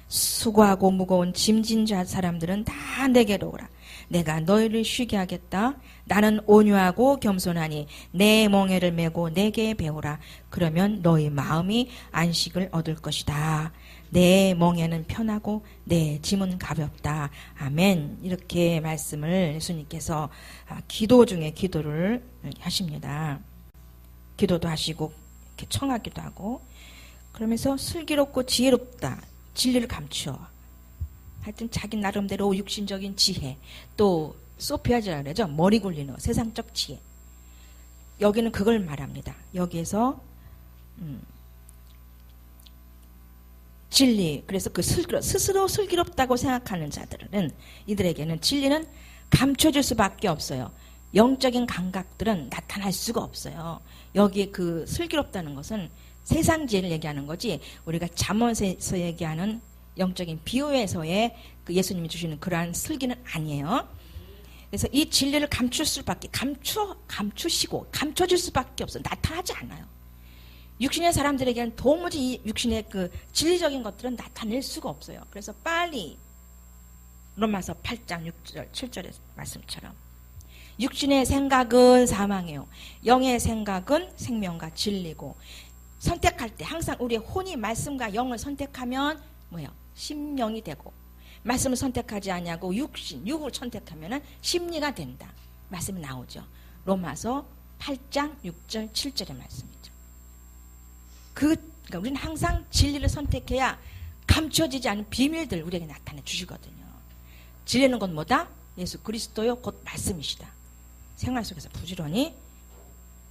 수고하고 무거운 짐진 자 사람들은 다 내게로 오라. 내가 너희를 쉬게 하겠다. 나는 온유하고 겸손하니 내 멍에를 메고 내게 배우라. 그러면 너희 마음이 안식을 얻을 것이다. 내 멍에는 편하고 내 짐은 가볍다. 아멘. 이렇게 말씀을 예수님께서 기도 중에 기도를 하십니다. 기도도 하시고 이렇게 청하기도 하고, 그러면서 슬기롭고 지혜롭다. 진리를 감추어. 하여튼 자기 나름대로 육신적인 지혜, 또 소피아즈라 그러죠. 머리 굴리는 세상적 지혜. 여기는 그걸 말합니다. 여기에서 진리, 그래서 그 스스로 슬기롭다고 생각하는 자들은, 이들에게는 진리는 감춰질 수밖에 없어요. 영적인 감각들은 나타날 수가 없어요. 여기에 그 슬기롭다는 것은 세상 지혜를 얘기하는 거지, 우리가 잠언에서 얘기하는 영적인 비유에서의 그 예수님이 주시는 그러한 슬기는 아니에요. 그래서 이 진리를 감추시고 감춰질 수밖에 없어요. 나타나지 않아요. 육신의 사람들에게는 도무지 이 육신의 그 진리적인 것들은 나타낼 수가 없어요. 그래서 빨리 로마서 8장 6절 7절의 말씀처럼 육신의 생각은 사망이요, 영의 생각은 생명과 진리고, 선택할 때 항상 우리의 혼이 말씀과 영을 선택하면 뭐예요? 심령이 되고, 말씀을 선택하지 않냐고 육을 선택하면 심리가 된다. 말씀이 나오죠. 로마서 8장 6절 7절의 말씀이죠. 그러니까 우리는 항상 진리를 선택해야 감춰지지 않은 비밀들 우리에게 나타내 주시거든요. 진리는 건 뭐다? 예수 그리스도요 곧 말씀이시다. 생활 속에서 부지런히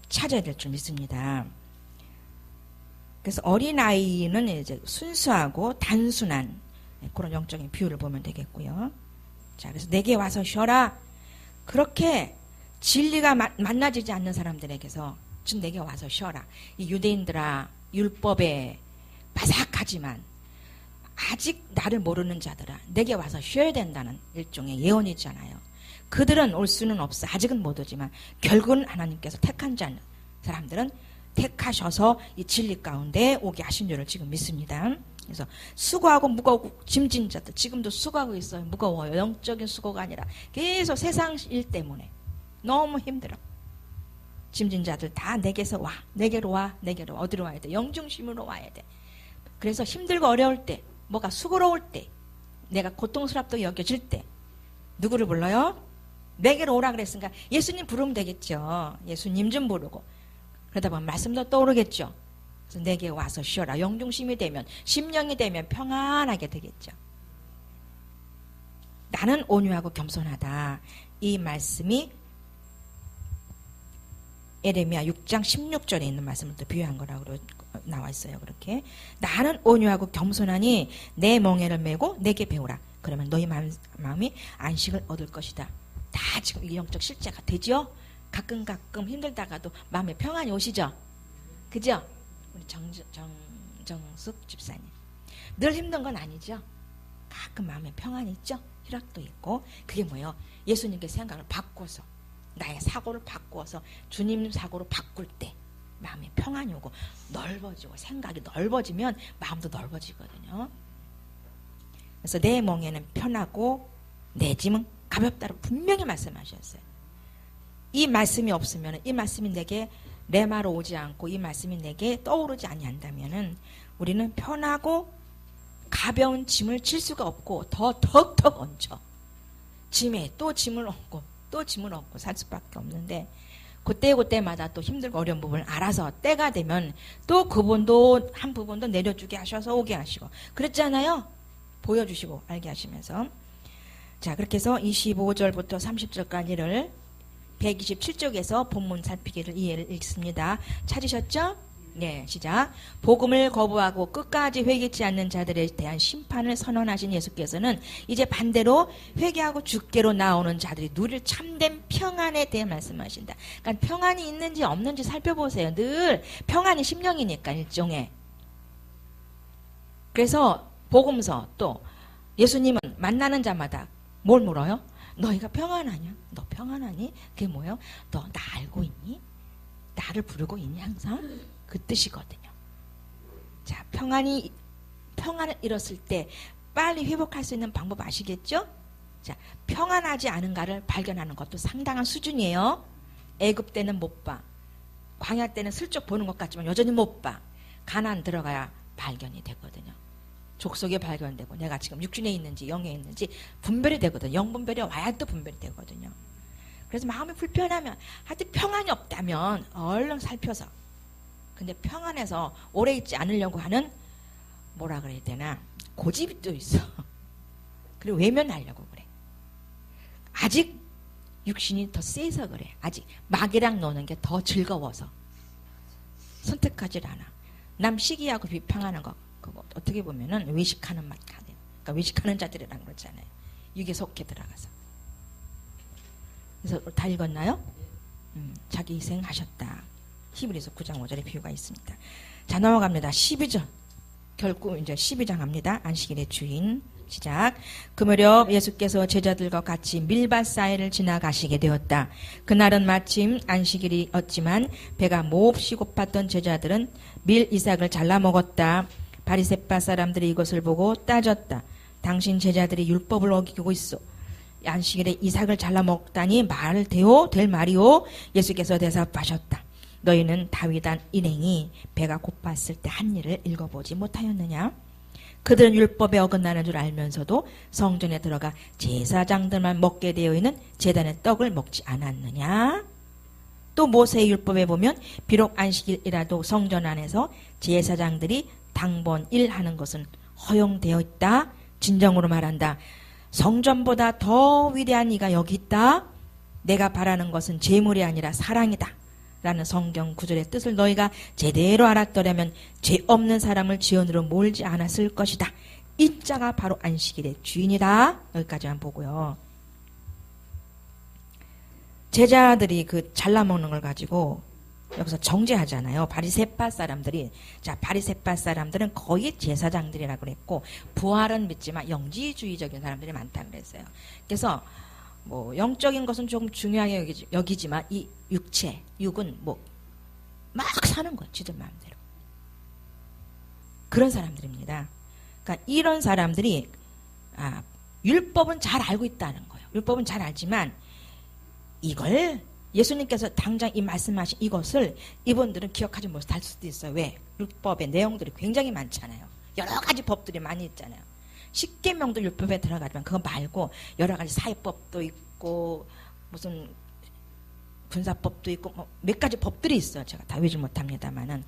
찾아야 될 줄 믿습니다. 그래서 어린아이는 이제 순수하고 단순한 그런 영적인 비유를 보면 되겠고요. 자, 그래서 내게 와서 쉬어라. 그렇게 진리가 만나지지 않는 사람들에게서 즉 내게 와서 쉬어라. 이 유대인들아, 율법에 바삭하지만 아직 나를 모르는 자들아, 내게 와서 쉬어야 된다는 일종의 예언이잖아요. 그들은 올 수는 없어. 아직은 못 오지만 결국은 하나님께서 택한 자 사람들은 택하셔서 이 진리 가운데 오게 하신 줄을 지금 믿습니다. 그래서 수고하고 무거우고 짐진 자들, 지금도 수고하고 있어요. 무거워요. 영적인 수고가 아니라 계속 세상 일 때문에 너무 힘들어. 짐진 자들 다 내게서 와. 내게로 와. 내게로 와. 어디로 와야 돼? 영중심으로 와야 돼. 그래서 힘들고 어려울 때, 뭐가 수고로울 때, 내가 고통스럽다고 여겨질 때 누구를 불러요? 내게로 오라 그랬으니까 예수님 부르면 되겠죠. 예수님 좀 부르고 그러다 보면 말씀도 떠오르겠죠. 그래서 내게 와서 쉬어라. 영중심이 되면, 심령이 되면 평안하게 되겠죠. 나는 온유하고 겸손하다. 이 말씀이 에레미야 6장 16절에 있는 말씀을 또 비유한 거라고 나와 있어요. 그렇게 나는 온유하고 겸손하니 내 멍에를 메고 내게 배우라. 그러면 너희 마음이 안식을 얻을 것이다. 다 지금 이 영적 실제가 되죠. 가끔 힘들다가도 마음에 평안이 오시죠. 그죠? 우리 정숙 집사님 늘 힘든 건 아니죠. 가끔 마음에 평안이 있죠. 희락도 있고. 그게 뭐예요? 예수님께 생각을 바꿔서, 나의 사고를 바꾸어서 주님 사고로 바꿀 때 마음에 평안이 오고 넓어지고, 생각이 넓어지면 마음도 넓어지거든요. 그래서 내 멍에는 편하고 내 짐은 가볍다고 분명히 말씀하셨어요. 이 말씀이 없으면, 이 말씀이 내게 레마로 오지 않고 이 말씀이 내게 떠오르지 아니한다면은 우리는 편하고 가벼운 짐을 질 수가 없고 더 얹혀 짐에 또 짐을 얹고 또 짐을 얹고 살 수밖에 없는데, 그때마다 또 힘들고 어려운 부분을 알아서 때가 되면 또 그분도 한 부분도 내려주게 하셔서 오게 하시고 그랬잖아요. 보여주시고 알게 하시면서. 자, 그렇게 해서 25절부터 30절까지를 127쪽에서 본문 살피기를 이해를 읽습니다. 찾으셨죠? 네, 시작. 복음을 거부하고 끝까지 회개치 않는 자들에 대한 심판을 선언하신 예수께서는 이제 반대로 회개하고 주께로 나오는 자들이 누릴 참된 평안에 대해 말씀하신다. 그러니까 평안이 있는지 없는지 살펴보세요. 늘 평안이 심령이니까 일종의. 그래서 복음서 또 예수님은 만나는 자마다 뭘 물어요? 너희가 평안하냐? 너 평안하니? 그게 뭐예요? 너 나 알고 있니? 나를 부르고 있니 항상? 그 뜻이거든요. 자, 평안을 잃었을 때 빨리 회복할 수 있는 방법 아시겠죠? 자, 평안하지 않은가를 발견하는 것도 상당한 수준이에요. 애굽 때는 못 봐. 광야 때는 슬쩍 보는 것 같지만 여전히 못 봐. 가나안 들어가야 발견이 되거든요. 족속이 발견되고 내가 지금 육신에 있는지 영에 있는지 분별이 되거든요. 영분별이 와야 또 분별이 되거든요. 그래서 마음이 불편하면, 하여튼 평안이 없다면 얼른 살펴서, 근데 평안해서 오래 있지 않으려고 하는, 뭐라 그래야 되나, 고집이 또 있어. 그리고 외면하려고 그래. 아직 육신이 더 세서 그래. 아직 마귀랑 노는 게 더 즐거워서 선택하질 않아. 남 시기하고 비평하는 거, 그거 어떻게 보면은 외식하는 맛 같아요. 그러니까 외식하는 자들이라고 그러잖아요. 육에 속해 들어가서. 그래서 다 읽었나요? 자기 희생하셨다. 히브리서 9장 5절에 비유가 있습니다. 자, 넘어갑니다. 12절. 결국 이제 12장 합니다. 안식일의 주인. 시작. 그 무렵 예수께서 제자들과 같이 밀밭 사이를 지나가시게 되었다. 그날은 마침 안식일이었지만 배가 몹시 고팠던 제자들은 밀 이삭을 잘라 먹었다. 바리새파 사람들이 이것을 보고 따졌다. 당신 제자들이 율법을 어기고 있어. 안식일에 이삭을 잘라 먹다니 말 되오? 될 말이오? 예수께서 대답하셨다. 너희는 다윗한 일행이 배가 고팠을 때 한 일을 읽어보지 못하였느냐? 그들은 율법에 어긋나는 줄 알면서도 성전에 들어가 제사장들만 먹게 되어 있는 제단의 떡을 먹지 않았느냐? 또 모세의 율법에 보면 비록 안식일이라도 성전 안에서 제사장들이 당번 일하는 것은 허용되어 있다. 진정으로 말한다. 성전보다 더 위대한 이가 여기 있다. 내가 바라는 것은 재물이 아니라 사랑이다. 라는 성경 구절의 뜻을 너희가 제대로 알았더라면 죄 없는 사람을 지연으로 몰지 않았을 것이다. 이 자가 바로 안식일의 주인이다. 여기까지만 보고요. 제자들이 그 잘라먹는 걸 가지고 여기서 정죄하잖아요. 바리새파 사람들이. 자, 바리새파 사람들은 거의 제사장들이라고 그랬고, 부활은 믿지만 영지주의적인 사람들이 많다고 그랬어요. 그래서 뭐 영적인 것은 조금 중요하게 여기지만 이 육체, 육은 뭐 막 사는 거예요. 지들 마음대로. 그런 사람들입니다. 그러니까 이런 사람들이 율법은 잘 알고 있다는 거예요. 율법은 잘 알지만 이걸 예수님께서 당장 이 말씀하신 이것을 이분들은 기억하지 못할 수도 있어요. 왜? 율법의 내용들이 굉장히 많잖아요. 여러 가지 법들이 많이 있잖아요. 십계명도 율법에 들어가지만 그거 말고 여러 가지 사회법도 있고 무슨 군사법도 있고 뭐 몇 가지 법들이 있어요. 제가 다 외우지 못합니다만은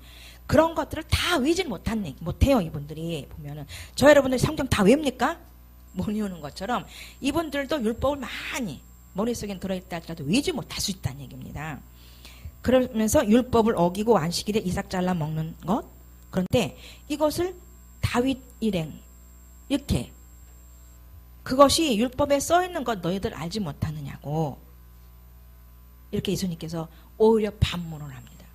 그런 것들을 다 외우지 못해요. 이분들이 보면은 저 여러분들 성경 다 외웁니까? 못 외우는 것처럼 이분들도 율법을 많이 머릿속에 들어있다 할지라도 외우지 못할 수 있다는 얘기입니다. 그러면서 율법을 어기고 안식일에 이삭 잘라 먹는 것. 그런데 이것을 다윗 일행 이렇게 그것이 율법에 써있는 것 너희들 알지 못하느냐고 이렇게 예수님께서 오히려 반문을 합니다.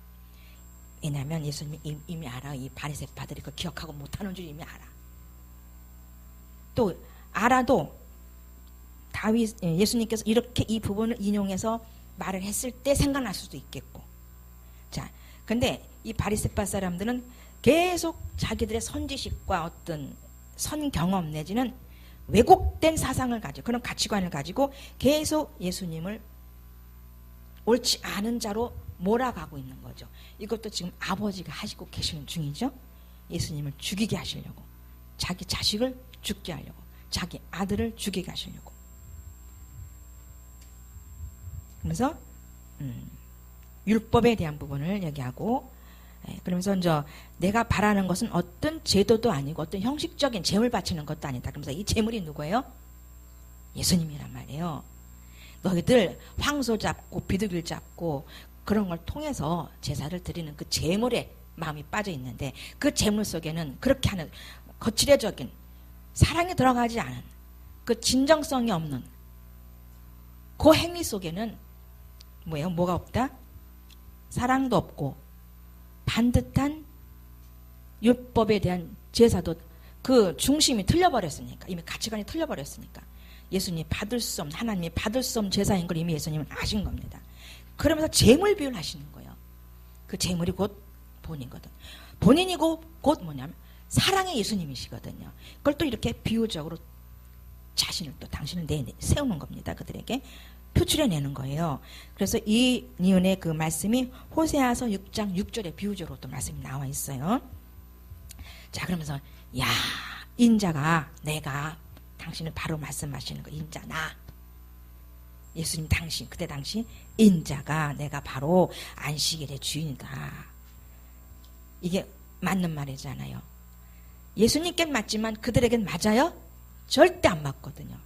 왜냐하면 예수님이 이미 알아. 이 바리새파들이 그걸 기억하고 못하는 줄 이미 알아. 또 알아도 예수님께서 이렇게 이 부분을 인용해서 말을 했을 때 생각날 수도 있겠고. 자, 근데 이 바리새파 사람들은 계속 자기들의 선지식과 어떤 선 경험 내지는 왜곡된 사상을 가지고 그런 가치관을 가지고 계속 예수님을 옳지 않은 자로 몰아가고 있는 거죠. 이것도 지금 아버지가 하시고 계시는 중이죠. 예수님을 죽이게 하시려고, 자기 자식을 죽게 하려고, 자기 아들을 죽이게 하시려고. 그러면서 율법에 대한 부분을 얘기하고, 그러면서 이제 내가 바라는 것은 어떤 제도도 아니고 어떤 형식적인 제물 바치는 것도 아니다. 그러면서 이 제물이 누구예요? 예수님이란 말이에요. 너희들 황소 잡고 비둘기를 잡고 그런 걸 통해서 제사를 드리는 그 제물에 마음이 빠져 있는데 그 제물 속에는 그렇게 하는 거칠애적인 사랑이 들어가지 않은 그 진정성이 없는 그 행위 속에는 뭐예요? 뭐가 없다? 사랑도 없고 반듯한 율법에 대한 제사도 그 중심이 틀려버렸으니까 이미 가치관이 틀려버렸으니까 예수님이 받을 수 없는 하나님이 받을 수 없는 제사인 걸 이미 예수님은 아신 겁니다. 그러면서 제물 비유를 하시는 거예요. 그 제물이 곧 본인이거든. 본인이고 곧 뭐냐면 사랑의 예수님이시거든요. 그걸 또 이렇게 비유적으로 자신을 또 당신을 세우는 겁니다. 그들에게 표출해내는 거예요. 그래서 이 니은의 그 말씀이 호세아서 6장 6절의 비유적으로 또 말씀이 나와 있어요. 자, 그러면서 야 인자가 내가 당신을 바로 말씀하시는 거 인자 나 예수님 당신 그때 당시 인자가 내가 바로 안식일의 주인이다. 이게 맞는 말이잖아요. 예수님께는 맞지만 그들에겐 맞아요? 절대 안 맞거든요.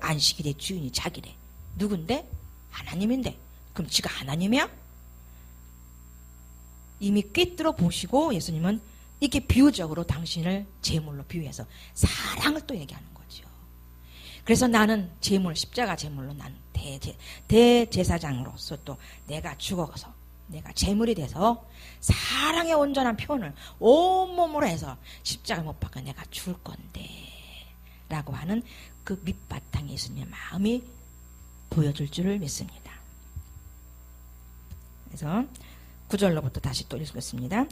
안식일의 주인이 자기래. 누군데? 하나님인데. 그럼 지가 하나님이야? 이미 꿰뚫어 보시고 예수님은 이렇게 비유적으로 당신을 제물로 비유해서 사랑을 또 얘기하는 거죠. 그래서 나는 제물, 십자가 제물로 난 대제사장으로서 또 내가 죽어서 내가 제물이 돼서 사랑의 온전한 표현을 온몸으로 해서 십자가 못 박아 내가 줄 건데 라고 하는 그 밑바탕 예수님의 마음이 보여줄 줄을 믿습니다. 그래서 9절로부터 다시 또 읽겠습니다.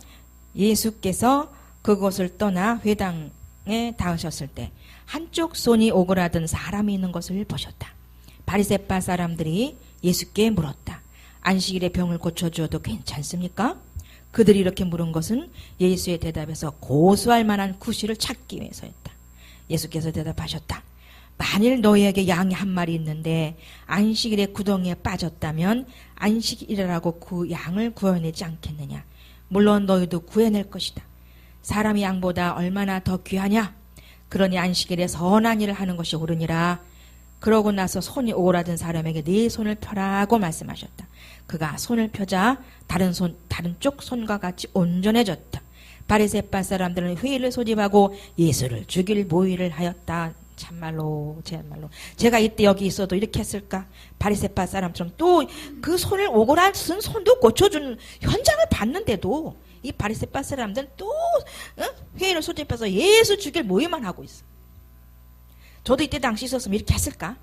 예수께서 그곳을 떠나 회당에 닿으셨을 때 한쪽 손이 오그라든 사람이 있는 것을 보셨다. 바리새파 사람들이 예수께 물었다. 안식일에 병을 고쳐주어도 괜찮습니까? 그들이 이렇게 물은 것은 예수의 대답에서 고소할 만한 구실을 찾기 위해서였다. 예수께서 대답하셨다. 만일 너희에게 양이 한 마리 있는데 안식일에 구덩이에 빠졌다면 안식일이라고 그 양을 구해내지 않겠느냐? 물론 너희도 구해낼 것이다. 사람이 양보다 얼마나 더 귀하냐? 그러니 안식일에 선한 일을 하는 것이 옳으니라. 그러고 나서 손이 오그라든 사람에게 네 손을 펴라고 말씀하셨다. 그가 손을 펴자 다른 쪽 손과 같이 온전해졌다. 바리새파 사람들은 회의를 소집하고 예수를 죽일 모의를 하였다. 참말로 제가 이때 여기 있어도 이렇게 했을까? 바리새파 사람처럼 또 그 손을 오그라든 손도 고쳐주는 현장을 봤는데도 이 바리새파 사람들은 또 회의를 소집해서 예수 죽일 모의만 하고 있어. 저도 이때 당시 있었으면 이렇게 했을까?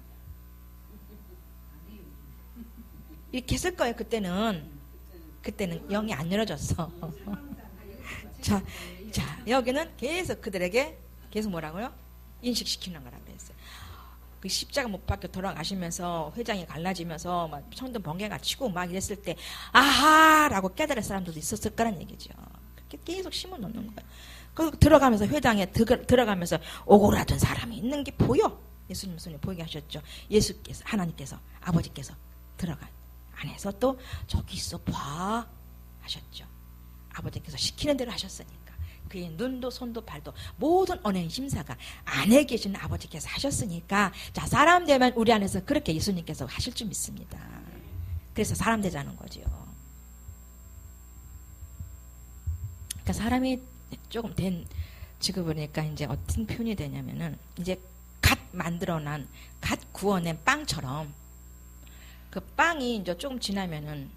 이렇게 했을 거예요. 그때는 영이 안 열어졌어. 자, 여기는 계속 그들에게 계속 뭐라고요? 인식시키는 거라 그랬어요. 그 십자가 못 박혀 돌아가시면서 회장이 갈라지면서 막 성전 번개가 치고 막 이랬을 때 아하라고 깨달을 사람들도 있었을 거란 얘기죠. 그렇게 계속 심어 놓는 거예요. 그 들어가면서 회당에 들어가면서 오고라든 사람이 있는 게 보여. 예수님 손에 보이게 하셨죠. 예수께서 하나님께서 아버지께서 들어간 안에서 또 저기 있어 봐 하셨죠. 아버지께서 시키는 대로 하셨으니까. 그의 눈도 손도 발도 모든 언행 심사가 안에 계시는 아버지께서 하셨으니까 자 사람 되면 우리 안에서 그렇게 예수님께서 하실 줄 믿습니다. 그래서 사람 되자는 거죠. 그러니까 사람이 조금 된 지금 보니까 이제 어떤 표현이 되냐면은 이제 갓 만들어난 갓 구워낸 빵처럼 그 빵이 이제 조금 지나면은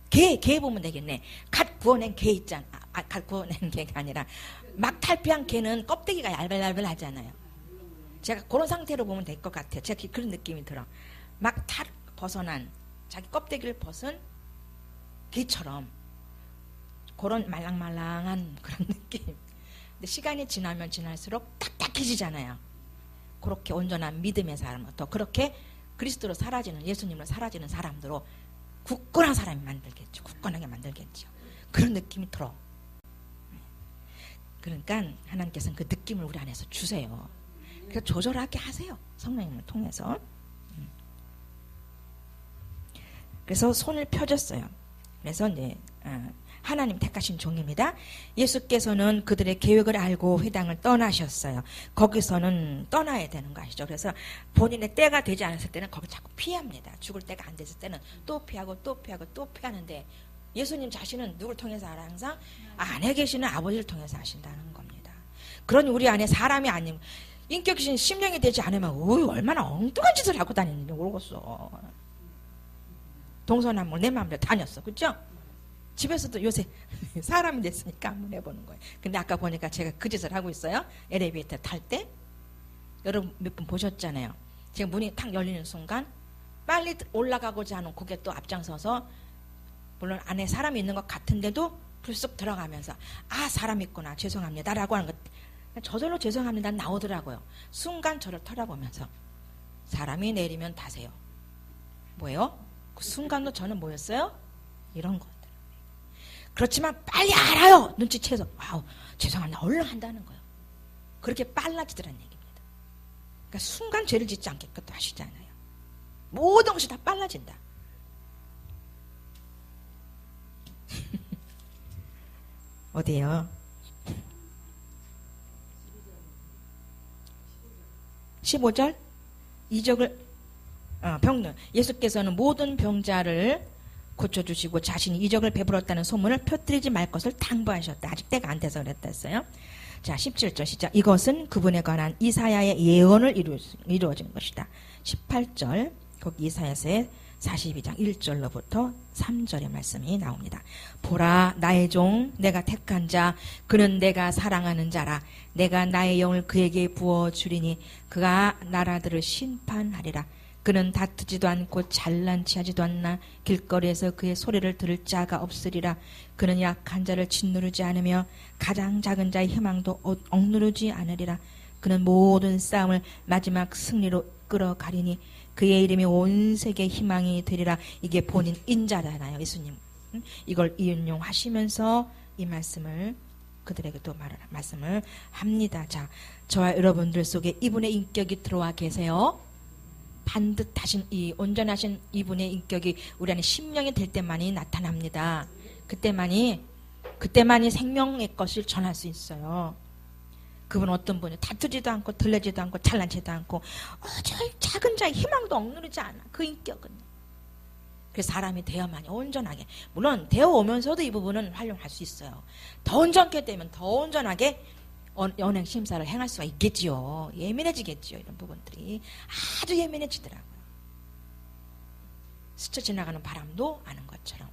게 보면 되겠네. 갓 구워낸 게 있잖아. 갓 구워낸 게가 아니라 막 탈피한 게는 껍데기가 얄발얄발 하잖아요. 제가 그런 상태로 보면 될 것 같아요. 제가 그런 느낌이 들어. 막 벗어난 자기 껍데기를 벗은 게처럼 그런 말랑말랑한 그런 느낌. 근데 시간이 지나면 지날수록 딱딱해지잖아요. 그렇게 온전한 믿음의 사람은 더 그렇게 그리스도로 사라지는 예수님으로 사라지는 사람들로 굳건한 사람이 만들겠죠. 굳건하게 만들겠죠. 그런 느낌이 들어. 그러니까 하나님께서는 그 느낌을 우리 안에서 주세요. 그래서 조절하게 하세요. 성령님을 통해서. 그래서 손을 펴줬어요. 그래서 이제 하나님 택하신 종입니다. 예수께서는 그들의 계획을 알고 회당을 떠나셨어요. 거기서는 떠나야 되는 거 아시죠? 그래서 본인의 때가 되지 않았을 때는 거기 자꾸 피합니다. 죽을 때가 안 됐을 때는 또 피하고 또 피하고 또 피하는데 예수님 자신은 누굴 통해서 알아? 항상 안에 계시는 아버지를 통해서 하신다는 겁니다. 그러니 우리 안에 사람이 아니면 인격이신 심령이 되지 않으면 얼마나 엉뚱한 짓을 하고 다니는지 모르겠어. 동서남북 내 마음대로 다녔어. 그렇죠? 집에서도 요새 사람이 됐으니까 한번 해보는 거예요. 근데 아까 보니까 제가 그 짓을 하고 있어요. 엘리베이터 탈 때. 여러분 몇 분 보셨잖아요. 제가 문이 탁 열리는 순간 빨리 올라가고자 하는 고개 또 앞장서서 물론 안에 사람이 있는 것 같은데도 불쑥 들어가면서 사람 있구나 죄송합니다 라고 하는 것 저절로 죄송합니다 나오더라고요. 순간 저를 털어보면서 사람이 내리면 타세요. 뭐예요? 그 순간도 저는 뭐였어요? 이런 것들. 그렇지만 빨리 알아요. 눈치채서 죄송합니다 얼른 한다는 거예요. 그렇게 빨라지더란 얘기입니다. 그러니까 순간 죄를 짓지 않게끔 하시지 않아요. 모든 것이 다 빨라진다. 어디에요? 15절 이적을 병 예수께서는 모든 병자를 고쳐주시고 자신이 이적을 베풀었다는 소문을 펴뜨리지 말 것을 당부하셨다. 아직 때가 안 돼서 그랬다 했어요. 자 17절 시작. 이것은 그분에 관한 이사야의 예언을 이루어진 것이다. 18절 거기 이사야서의 42장 1절로부터 3절의 말씀이 나옵니다. 보라 나의 종 내가 택한 자 그는 내가 사랑하는 자라. 내가 나의 영을 그에게 부어주리니 그가 나라들을 심판하리라. 그는 다투지도 않고 잘난 체하지도 않나. 길거리에서 그의 소리를 들을 자가 없으리라. 그는 약한 자를 짓누르지 않으며 가장 작은 자의 희망도 억누르지 않으리라. 그는 모든 싸움을 마지막 승리로 끌어가리니 그의 이름이 온 세계의 희망이 되리라. 이게 본인 인자잖아요. 예수님. 이걸 인용하시면서 이 말씀을 그들에게 또 말씀을 합니다. 자, 저와 여러분들 속에 이분의 인격이 들어와 계세요. 반듯하신 이 온전하신 이분의 인격이 우리 안에 심령이 될 때만이 나타납니다. 그때만이 생명의 것을 전할 수 있어요. 그분은 어떤 분이 다투지도 않고 들레지도 않고 잘난체도 않고 저 작은 자의 희망도 억누르지 않아. 그 인격은. 그래서 사람이 되어만이 온전하게, 물론 되어오면서도 이 부분은 활용할 수 있어요. 더 온전하게 되면 더 온전하게 연행 심사를 행할 수가 있겠지요. 예민해지겠지요. 이런 부분들이 아주 예민해지더라고요. 스쳐 지나가는 바람도 아는 것처럼,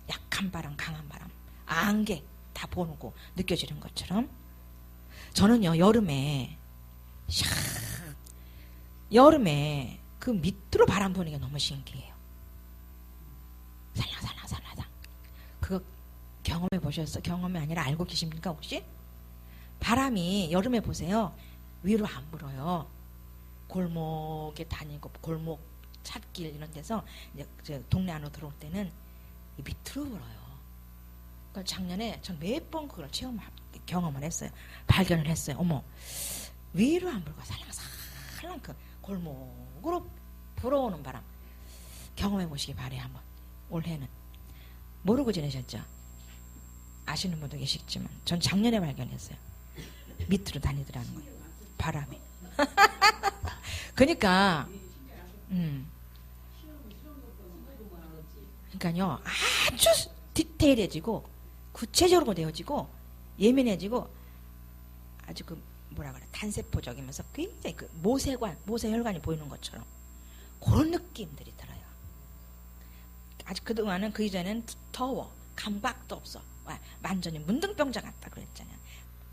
약한 바람 강한 바람 안개 다 보고 느껴지는 것처럼. 저는요 여름에 그 밑으로 바람 부는 게 너무 신기해요. 살랑살랑 그거 경험해 보셨어요? 경험이 아니라 알고 계십니까 혹시? 바람이 여름에 보세요. 위로 안 불어요. 골목에 다니고 골목 찻길 이런 데서 이제 동네 안으로 들어올 때는 밑으로 불어요. 그러니까 작년에 전 몇 번 그걸 경험을 했어요. 발견을 했어요. 어머, 위로 안 불고 살랑살랑 그 골목으로 불어오는 바람 경험해 보시기 바래요. 한번 올해는. 모르고 지내셨죠? 아시는 분도 계시겠지만 전 작년에 발견했어요. 밑으로 다니더라는 거예요. 바람이. 그러니까요 아주 디테일해지고 구체적으로 되어지고 예민해지고 아주 그 뭐라 그래 단세포적이면서 굉장히 그 모세혈관이 보이는 것처럼 그런 느낌들이 들어요. 아직 그동안은 그 이전엔 더워 감각도 없어. 완전히 문둥병자 같다 그랬잖아요.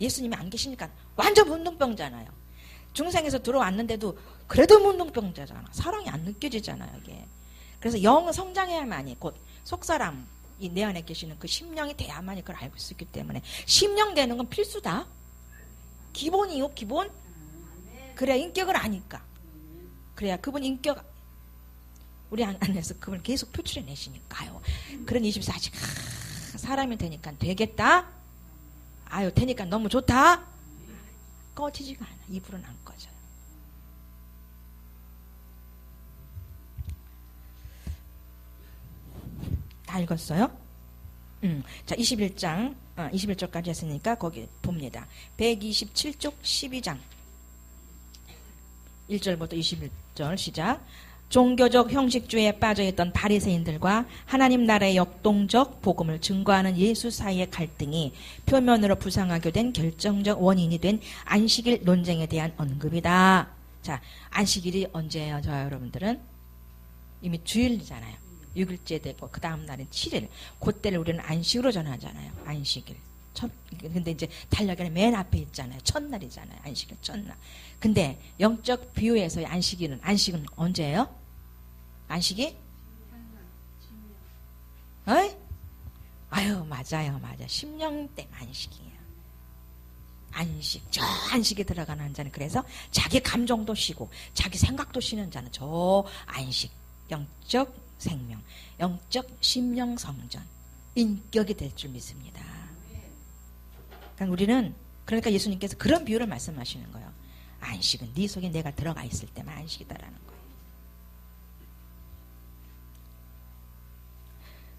예수님이 안 계시니까 완전 문둥병자잖아요. 중생에서 들어왔는데도 그래도 문둥병자잖아. 사랑이 안 느껴지잖아요. 이게. 그래서 영은 성장해야만이 곧 속사람 이 내 안에 계시는 그 심령이 돼야만이 그걸 알고 있기 때문에 심령 되는 건 필수다. 기본이요 기본. 그래야 인격을 아니까. 그래야 그분 인격 우리 안에서 그분을 계속 표출해 내시니까요. 그런 24시간 사람이 되니까 되겠다. 아유 되니까 너무 좋다. 꺼지지가 않아. 이 불은 안 꺼져요. 다 읽었어요? 자 21장 21절까지 했으니까 거기 봅니다. 127쪽 12장 1절부터 21절 시작. 종교적 형식주의에 빠져있던 바리새인들과 하나님 나라의 역동적 복음을 증거하는 예수 사이의 갈등이 표면으로 부상하게 된 결정적 원인이 된 안식일 논쟁에 대한 언급이다. 자, 안식일이 언제예요? 저와 여러분들은 이미 주일이잖아요. 6일째 되고 그 다음 날은 7일. 그때를 우리는 안식으로 전하잖아요. 안식일. 근데 이제 달력에는 맨 앞에 있잖아요. 첫날이잖아요. 안식일 첫날. 근데 영적 비유에서의 안식은 언제예요? 안식이? 어이? 아유 맞아요. 심령 때 안식이에요. 안식. 저 안식에 들어가는 자는 그래서 자기 감정도 쉬고 자기 생각도 쉬는 자는 저 안식. 영적 생명, 영적 심령 성전, 인격이 될 줄 믿습니다. 그러니까 우리는 그러니까 예수님께서 그런 비유를 말씀하시는 거예요. 안식은 네 속에 내가 들어가 있을 때만 안식이다라는 거예요.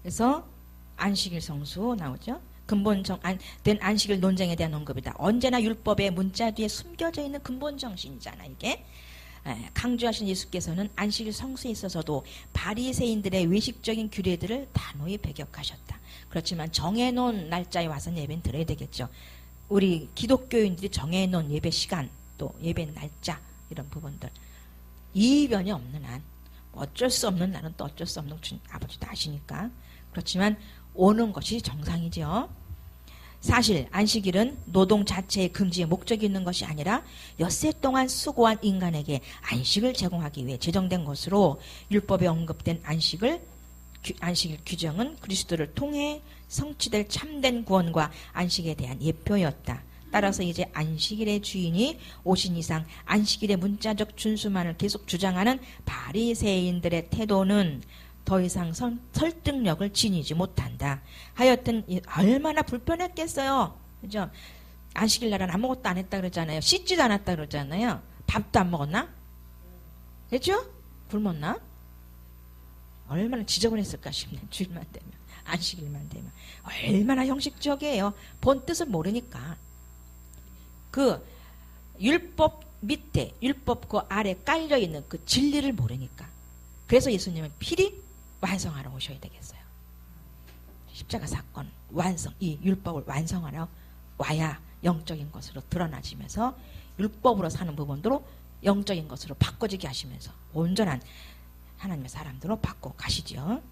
그래서 안식일 성수 나오죠. 근본된 안식일 논쟁에 대한 언급이다. 언제나 율법의 문자 뒤에 숨겨져 있는 근본 정신이잖아 이게. 강조하신 예수께서는 안식일 성수에 있어서도 바리새인들의 외식적인 규례들을 단호히 배격하셨다. 그렇지만 정해놓은 날짜에 와서 예배는 드려야 되겠죠. 우리 기독교인들이 정해놓은 예배 시간 또 예배 날짜 이런 부분들 이변이 없는 한 어쩔 수 없는 날은 또 어쩔 수 없는 아버지도 아시니까 그렇지만 오는 것이 정상이죠. 사실 안식일은 노동 자체의 금지의 목적이 있는 것이 아니라 엿새 동안 수고한 인간에게 안식을 제공하기 위해 제정된 것으로 율법에 언급된 안식일 규정은 그리스도를 통해 성취될 참된 구원과 안식에 대한 예표였다. 따라서 이제 안식일의 주인이 오신 이상 안식일의 문자적 준수만을 계속 주장하는 바리새인들의 태도는 더 이상 설득력을 지니지 못한다. 하여튼 얼마나 불편했겠어요. 그죠? 안식일 날은 아무것도 안 했다 그러잖아요. 씻지도 않았다 그러잖아요. 밥도 안 먹었나? 그렇죠? 굶었나? 얼마나 지저분했을까 싶네. 주일만 되면. 안식일만 되면. 얼마나 형식적이에요. 본 뜻을 모르니까. 그 율법 밑에 율법 그 아래 깔려있는 그 진리를 모르니까. 그래서 예수님은 필히 완성하러 오셔야 되겠어요. 십자가 사건 완성, 이 율법을 완성하러 와야 영적인 것으로 드러나지면서 율법으로 사는 부분으로 영적인 것으로 바꿔지게 하시면서 온전한 하나님의 사람들로 바꿔 가시죠.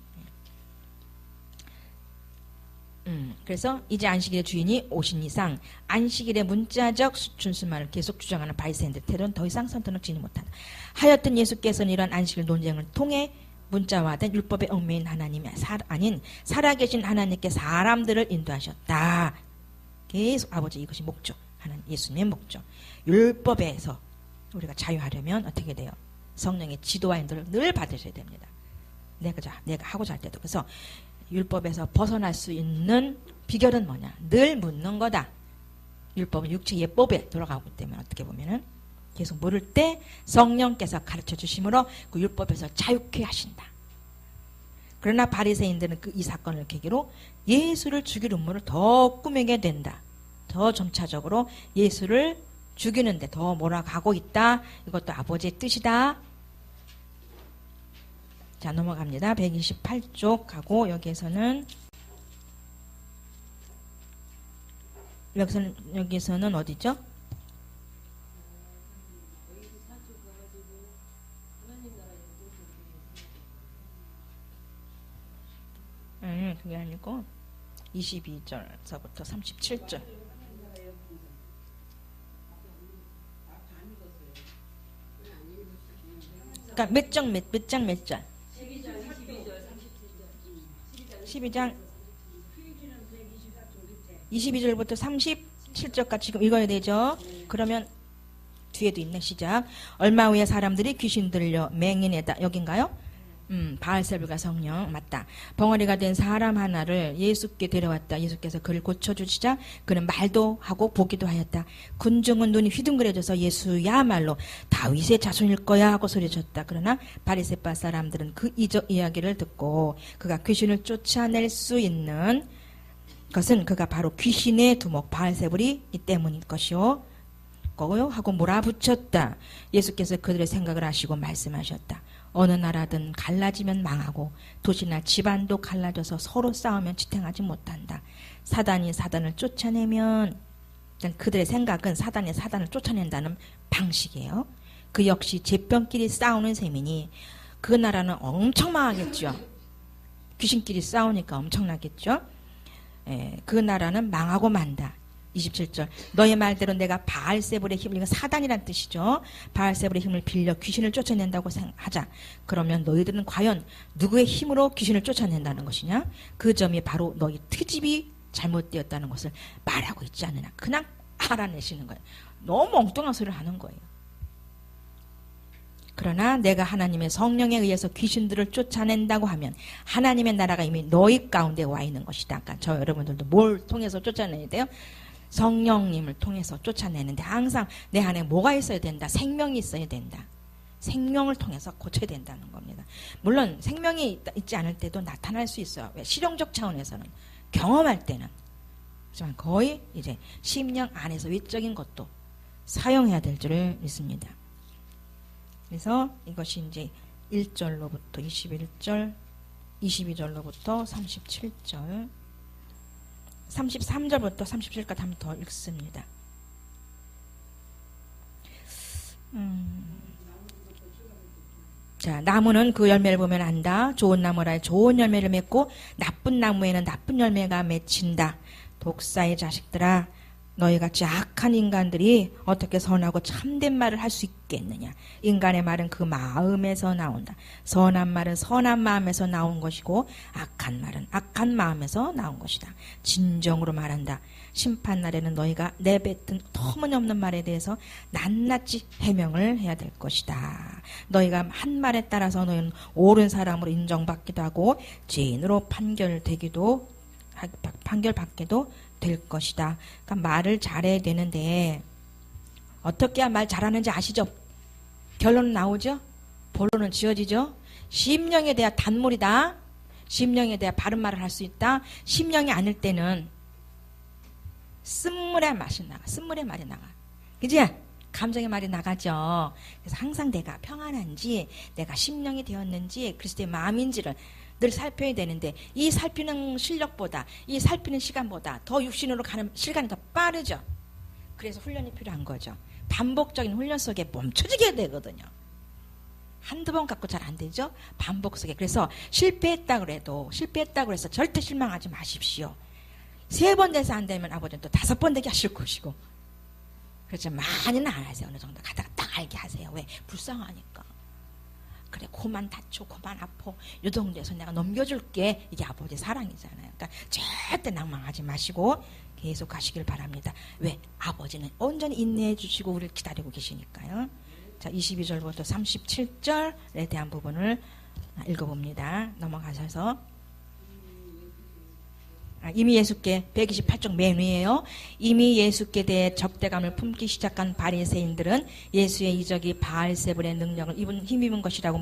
그래서 이제 안식일의 주인이 오신 이상 안식일의 문자적 준수만을 계속 주장하는 바리새인들 태도는 더 이상 선택을 지니 못한다. 하여튼 예수께서는 이런 안식일 논쟁을 통해 문자화된 율법에 얽매인 하나님이 아닌 살아계신 하나님께 사람들을 인도하셨다. 계속 아버지 이것이 목적. 하나님 예수님의 목적. 율법에서 우리가 자유하려면 어떻게 돼요? 성령의 지도와 인도를 늘 받으셔야 됩니다. 내가 하고자 할 때도. 그래서 율법에서 벗어날 수 있는 비결은 뭐냐? 늘 묻는 거다. 율법은 육체 예법에 돌아가기 때문에 어떻게 보면은 계속 물을 때 성령께서 가르쳐 주심으로 그 율법에서 자유케 하신다. 그러나 바리새인들은 이 사건을 계기로 예수를 죽일 음모를 더 꾸미게 된다. 더 점차적으로 예수를 죽이는데 더 몰아가고 있다. 이것도 아버지의 뜻이다. 자, 넘어갑니다. 128쪽 가고 여기에서는 어디죠? 그게 아니고 22절서부터 37절. 그러니까 몇 장 몇 절? 12장 22절부터 37절까지 지금 읽어야 되죠. 그러면 뒤에도 있네. 시작. 얼마 후에 사람들이 귀신 들려 맹인에다 여긴가요? 바알세불과 성령 맞다. 벙어리가 된 사람 하나를 예수께 데려왔다. 예수께서 그를 고쳐주시자 그는 말도 하고 보기도 하였다. 군중은 눈이 휘둥그레져서 예수야말로 다윗의 자손일 거야 하고 소리쳤다. 그러나 바리새파 사람들은 그 이야기를 듣고 그가 귀신을 쫓아낼 수 있는 것은 그가 바로 귀신의 두목 바알세불이기 때문일 것이요 하고 몰아붙였다. 예수께서 그들의 생각을 아시고 말씀하셨다. 어느 나라든 갈라지면 망하고 도시나 집안도 갈라져서 서로 싸우면 지탱하지 못한다. 사단이 사단을 쫓아내면 일단 그들의 생각은 사단이 사단을 쫓아낸다는 방식이에요. 그 역시 제병끼리 싸우는 셈이니 그 나라는 엄청 망하겠죠. 귀신끼리 싸우니까 엄청나겠죠. 그 나라는 망하고 만다. 27절 너의 말대로 내가 바알세불의 힘을 이건 사단이란 뜻이죠. 바알세불의 힘을 빌려 귀신을 쫓아낸다고 하자. 그러면 너희들은 과연 누구의 힘으로 귀신을 쫓아낸다는 것이냐? 그 점이 바로 너희 트집이 잘못되었다는 것을 말하고 있지 않느냐. 그냥 알아내시는 거예요. 너무 엉뚱한 소리를 하는 거예요. 그러나 내가 하나님의 성령에 의해서 귀신들을 쫓아낸다고 하면 하나님의 나라가 이미 너희 가운데 와 있는 것이다. 그러니까 저 여러분들도 뭘 통해서 쫓아내야 돼요? 성령님을 통해서 쫓아내는데 항상 내 안에 뭐가 있어야 된다? 생명이 있어야 된다. 생명을 통해서 고쳐야 된다는 겁니다. 물론 생명이 있지 않을 때도 나타날 수 있어요. 왜? 실용적 차원에서는 경험할 때는. 하지만 거의 이제 심령 안에서 외적인 것도 사용해야 될 줄을 믿습니다. 그래서 이것이 이제 1절로부터 21절, 22절로부터 37절, 33절부터 37절까지 한번 더 읽습니다. 자, 나무는 그 열매를 보면 안다. 좋은 나무라 좋은 열매를 맺고 나쁜 나무에는 나쁜 열매가 맺힌다. 독사의 자식들아, 너희같이 악한 인간들이 어떻게 선하고 참된 말을 할 수 있겠느냐. 인간의 말은 그 마음에서 나온다. 선한 말은 선한 마음에서 나온 것이고 악한 말은 악한 마음에서 나온 것이다. 진정으로 말한다. 심판날에는 너희가 내뱉은 터무니없는 말에 대해서 낱낱이 해명을 해야 될 것이다. 너희가 한 말에 따라서 너희는 옳은 사람으로 인정받기도 하고 죄인으로 판결받게도 될 것이다. 그러니까 말을 잘해야 되는데 어떻게 해야 말 잘하는지 아시죠? 결론은 나오죠? 본론은 지어지죠? 심령에 대한 단물이다. 심령에 대한 바른 말을 할 수 있다. 심령이 아닐 때는 쓴물의 맛이 나가. 쓴물의 말이 나가. 그지? 감정의 말이 나가죠. 그래서 항상 내가 평안한지, 내가 심령이 되었는지, 그리스도의 마음인지를 늘 살펴야 되는데, 이 살피는 실력보다, 이 살피는 시간보다 더 육신으로 가는 시간이 더 빠르죠. 그래서 훈련이 필요한 거죠. 반복적인 훈련 속에 멈춰지게 되거든요. 한두 번 갖고 잘 안 되죠. 반복 속에. 그래서 실패했다고 해서 절대 실망하지 마십시오. 3번 돼서 안 되면 아버지는 또 5번 되게 하실 것이고. 그렇죠. 많이는 안 하세요. 어느 정도 가다가 딱 알게 하세요. 왜? 불쌍하니까. 그래, 고만 다쳐, 고만 아파. 요 정도에서 내가 넘겨줄게. 이게 아버지 사랑이잖아요. 그러니까 절대 낭망하지 마시고 계속 가시길 바랍니다. 왜? 아버지는 온전히 인내해 주시고 우리를 기다리고 계시니까요. 자, 22절부터 37절에 대한 부분을 읽어봅니다. 넘어가셔서. 이미 예수께 128쪽 맨 위에요. 이미 예수께 대해 적대감을 품기 시작한 바리새인들은 예수의 이적이 바알세불의 능력을 힘입은 것이라고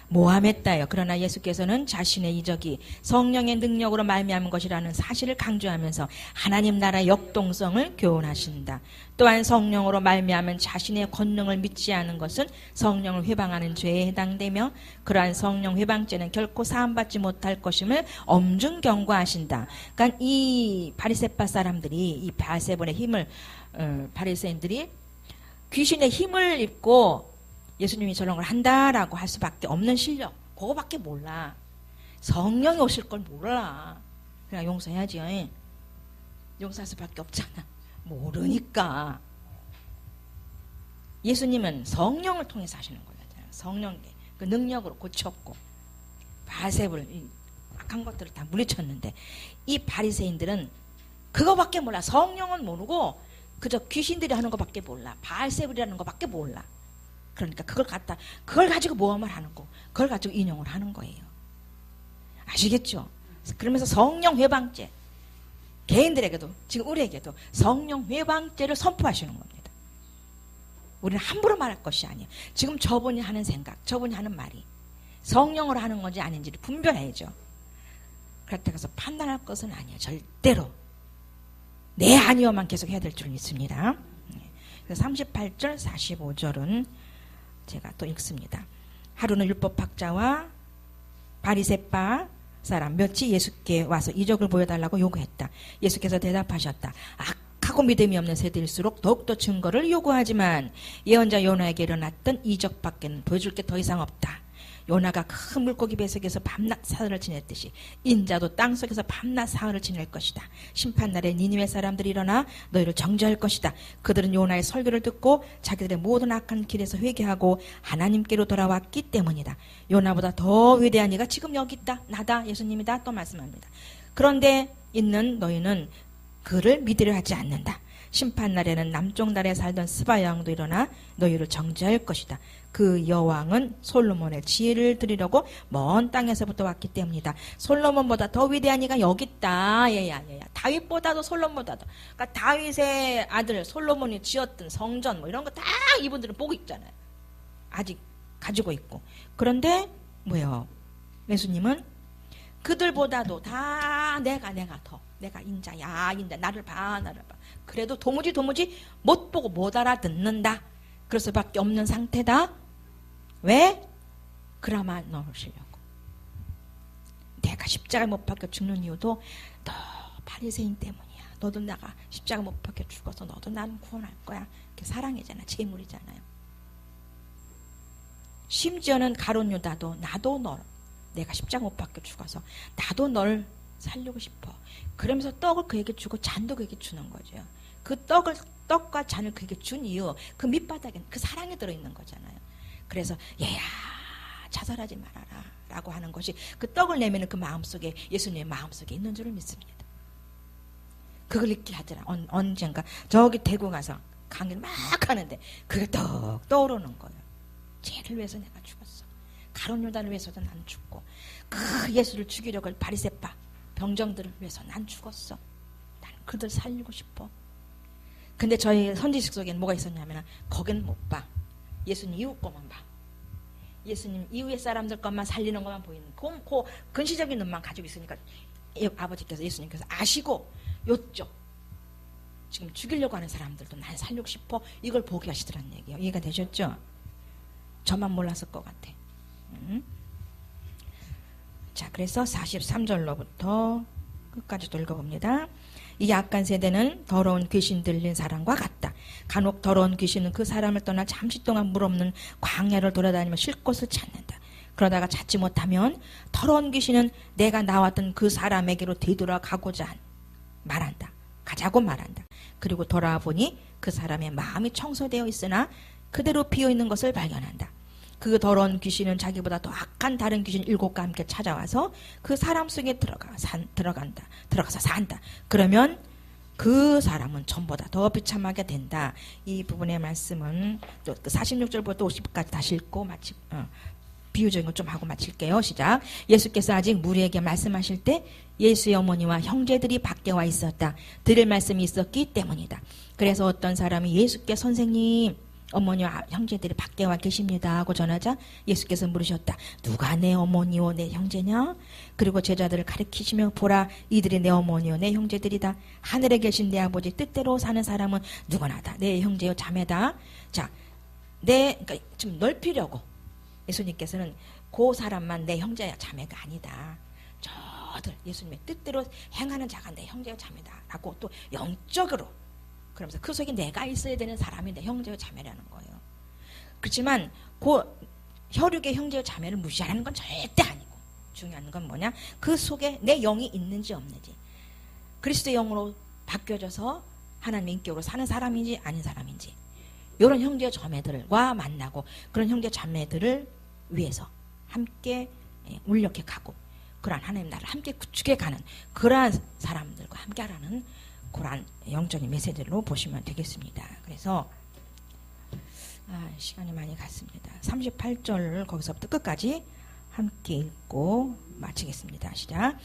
모함했다요. 그러나 예수께서는 자신의 이적이 성령의 능력으로 말미암은 것이라는 사실을 강조하면서 하나님 나라의 역동성을 교훈하신다. 또한 성령으로 말미암은 자신의 권능을 믿지 않은 것은 성령을 회방하는 죄에 해당되며 그러한 성령 회방죄는 결코 사함받지 못할 것임을 엄중 경고하신다. 그러니까 이 바리새파 사람들이 이 바알세불의 힘을 바리새인들이 귀신의 힘을 입고 예수님이 저런 걸 한다라고 할 수밖에 없는 실력, 그거밖에 몰라. 성령이 오실 걸 몰라. 그냥 용서해야지. 용서할 수밖에 없잖아. 모르니까. 예수님은 성령을 통해서 하시는 거잖아요. 성령의 그 능력으로 고쳤고 바알세불 악한 것들을 다 물리쳤는데 이 바리새인들은 그거밖에 몰라. 성령은 모르고 그저 귀신들이 하는 것밖에 몰라. 바알세불이라는 것밖에 몰라. 그러니까 그걸 가지고 모험을 하는 거, 그걸 가지고 인용을 하는 거예요. 아시겠죠? 그러면서 성령 회방죄, 개인들에게도, 지금 우리에게도 성령 회방죄를 선포하시는 겁니다. 우리는 함부로 말할 것이 아니에요. 지금 저분이 하는 생각, 저분이 하는 말이 성령으로 하는 건지 아닌지를 분별해야죠. 그렇다고 해서 판단할 것은 아니에요. 절대로. 네, 아니요만 계속 해야 될 줄 믿습니다. 그래서 38절, 45절은 제가 또 읽습니다. 하루는 율법학자와 바리새파 사람 몇이 예수께 와서 이적을 보여달라고 요구했다. 예수께서 대답하셨다. 악하고 믿음이 없는 세대일수록 더욱더 증거를 요구하지만 예언자 요나에게 일어났던 이적밖에는 보여줄 게 더 이상 없다. 요나가 큰 물고기 뱃속에서 밤낮 사흘을 지냈듯이 인자도 땅속에서 밤낮 사흘을 지낼 것이다. 심판날에 니느웨 사람들이 일어나 너희를 정죄할 것이다. 그들은 요나의 설교를 듣고 자기들의 모든 악한 길에서 회개하고 하나님께로 돌아왔기 때문이다. 요나보다 더 위대한 이가 지금 여기 있다. 나다. 예수님이다. 또 말씀합니다. 그런데 있는 너희는 그를 믿으려 하지 않는다. 심판날에는 남쪽 나라에 살던 스바 여왕도 일어나 너희를 정죄할 것이다. 그 여왕은 솔로몬의 지혜를 드리려고 먼 땅에서부터 왔기 때문이다. 솔로몬보다 더 위대한 이가 여기 있다. 얘야. 다윗보다도 솔로몬보다도. 그러니까 다윗의 아들 솔로몬이 지었던 성전 뭐 이런 거 다 이분들은 보고 있잖아요. 아직 가지고 있고. 그런데 뭐예요? 예수님은 그들보다도 다 내가 인자야. 나를 봐. 그래도 도무지 못 보고 못 알아듣는다. 그럴 수밖에 없는 상태다. 왜? 그라마 넣으시려고. 내가 십자가 못 박혀 죽는 이유도 너 바리새인 때문이야. 너도 내가 십자가 못 박혀 죽어서 너도 나는 구원할 거야. 그게 사랑이잖아. 재물이잖아요. 심지어는 가룟 유다도 나도 널 내가 십자가 못 박혀 죽어서 나도 널 살리고 싶어. 그러면서 떡을 그에게 주고 잔도 그에게 주는 거죠. 그 떡과 잔을 그에게 준 이유, 그 밑바닥에 그 사랑이 들어있는 거잖아요. 그래서 얘야 자살하지 말아라 라고 하는 것이 그 떡을 내미는 그 마음속에, 예수님의 마음속에 있는 줄을 믿습니다. 그걸 잊게 하더라. 언젠가 저기 대구 가서 강의를 막 하는데 그게 떡 떠오르는 거예요. 쟤를 위해서 내가 죽었어. 가룟 유다를 위해서도 난 죽고, 그 예수를 죽이려고 바리새파 병정들을 위해서 난 죽었어. 난 그들 살리고 싶어. 근데 저희 선지식 속에는 뭐가 있었냐면 거긴 못 봐. 예수님 이웃 것만 봐. 예수님 이후의 사람들 것만 살리는 것만 보이는 그 근시적인 눈만 가지고 있으니까 아버지께서, 예수님께서 아시고 요쪽 지금 죽이려고 하는 사람들도 난 살리고 싶어, 이걸 보게 하시더란 얘기예요. 이해가 되셨죠? 저만 몰랐을 것 같아. 자, 그래서 43절로부터 끝까지 또 읽어봅니다. 이 약한 세대는 더러운 귀신 들린 사람과 같다. 간혹 더러운 귀신은 그 사람을 떠나 잠시 동안 물 없는 광야를 돌아다니며 쉴 곳을 찾는다. 그러다가 찾지 못하면 더러운 귀신은 내가 나왔던 그 사람에게로 되돌아가고자 가자고 말한다. 그리고 돌아보니 그 사람의 마음이 청소되어 있으나 그대로 비어있는 것을 발견한다. 그 더러운 귀신은 자기보다 더 악한 다른 귀신 7과 함께 찾아와서 그 사람 속에 들어가서 산다. 그러면 그 사람은 전보다 더 비참하게 된다. 이 부분의 말씀은 또 46절부터 50까지 다시 읽고 비유적인 것 좀 하고 마칠게요. 시작. 예수께서 아직 무리에게 말씀하실 때 예수의 어머니와 형제들이 밖에 와 있었다. 들을 말씀이 있었기 때문이다. 그래서 어떤 사람이 예수께 선생님, 어머니와 형제들이 밖에 와 계십니다 하고 전하자 예수께서 물으셨다. 누가 내 어머니요 내 형제냐? 그리고 제자들을 가리키시며 보라, 이들이 내 어머니요 내 형제들이다. 하늘에 계신 내 아버지 뜻대로 사는 사람은 누구나 다 내 형제요 자매다. 자, 그러니까 좀 넓히려고 예수님께서는 그 사람만 내 형제야 자매가 아니다. 저들 예수님의 뜻대로 행하는 자가 내 형제요 자매다 라고 또 영적으로, 그러면서 그 속에 내가 있어야 되는 사람이 내 형제요 자매라는 거예요. 그렇지만 그 혈육의 형제요 자매를 무시하는 건 절대 아니고, 중요한 건 뭐냐, 그 속에 내 영이 있는지 없는지, 그리스도의 영으로 바뀌어져서 하나님의 인격으로 사는 사람인지 아닌 사람인지, 이런 형제요 자매들과 만나고 그런 형제 자매들을 위해서 함께 울력해 가고 그러한 하나님 나라를 함께 구축해 가는 그러한 사람들과 함께 하라는 그러한 영적인 메시지로 보시면 되겠습니다. 그래서 시간이 많이 갔습니다. 38절 거기서부터 끝까지 함께 읽고 마치겠습니다. 시작.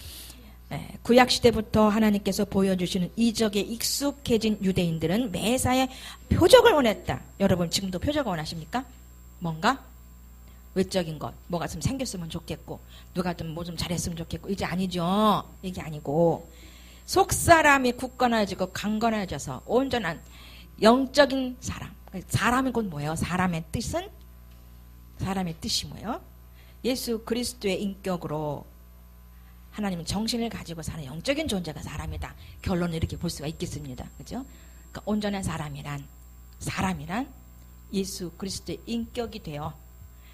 구약시대부터 하나님께서 보여주시는 이적에 익숙해진 유대인들은 매사에 표적을 원했다. 여러분 지금도 표적을 원하십니까? 뭔가? 외적인 것, 뭐가 좀 생겼으면 좋겠고 누가 좀 뭐 좀 잘했으면 좋겠고, 이제 아니죠. 이게 아니고 속사람이 굳건해지고 강건해져서 온전한 영적인 사람. 사람이 곧 뭐예요? 사람의 뜻이 뭐예요? 예수 그리스도의 인격으로 하나님은 정신을 가지고 사는 영적인 존재가 사람이다. 결론을 이렇게 볼 수가 있겠습니다. 그죠? 그러니까 온전한 사람이란 예수 그리스도의 인격이 되어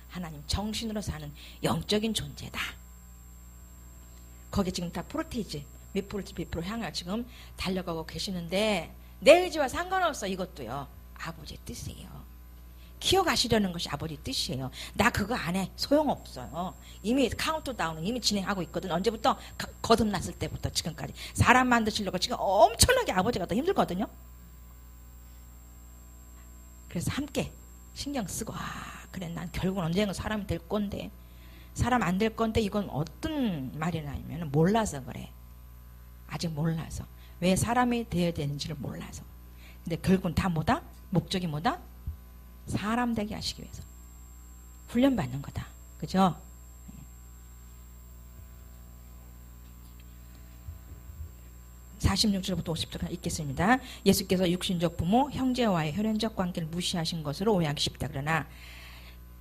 하나님 정신으로 사는 영적인 존재다. 거기 지금 다 프로테이즈 몇 프로 향해 지금 달려가고 계시는데 내 의지와 상관없어. 이것도요 아버지의 뜻이에요. 키워가시려는 것이 아버지 뜻이에요. 나 그거 안 해. 소용없어요. 이미 카운트다운은 이미 진행하고 있거든. 언제부터? 거듭났을 때부터 지금까지. 사람 만드시려고 지금 엄청나게 아버지가 더 힘들거든요. 그래서 함께 신경 쓰고 그래 난 결국은 언젠가 사람이 될 건데 사람 안 될 건데 이건 어떤 말이냐면 몰라서 그래. 아직 몰라서. 왜 사람이 되어야 되는지를 몰라서. 근데 결국은 다 뭐다? 목적이 뭐다? 사람 되게 하시기 위해서. 훈련받는 거다. 그죠? 46절부터 50절 읽겠습니다. 예수께서 육신적 부모, 형제와의 혈연적 관계를 무시하신 것으로 오해하기 쉽다. 그러나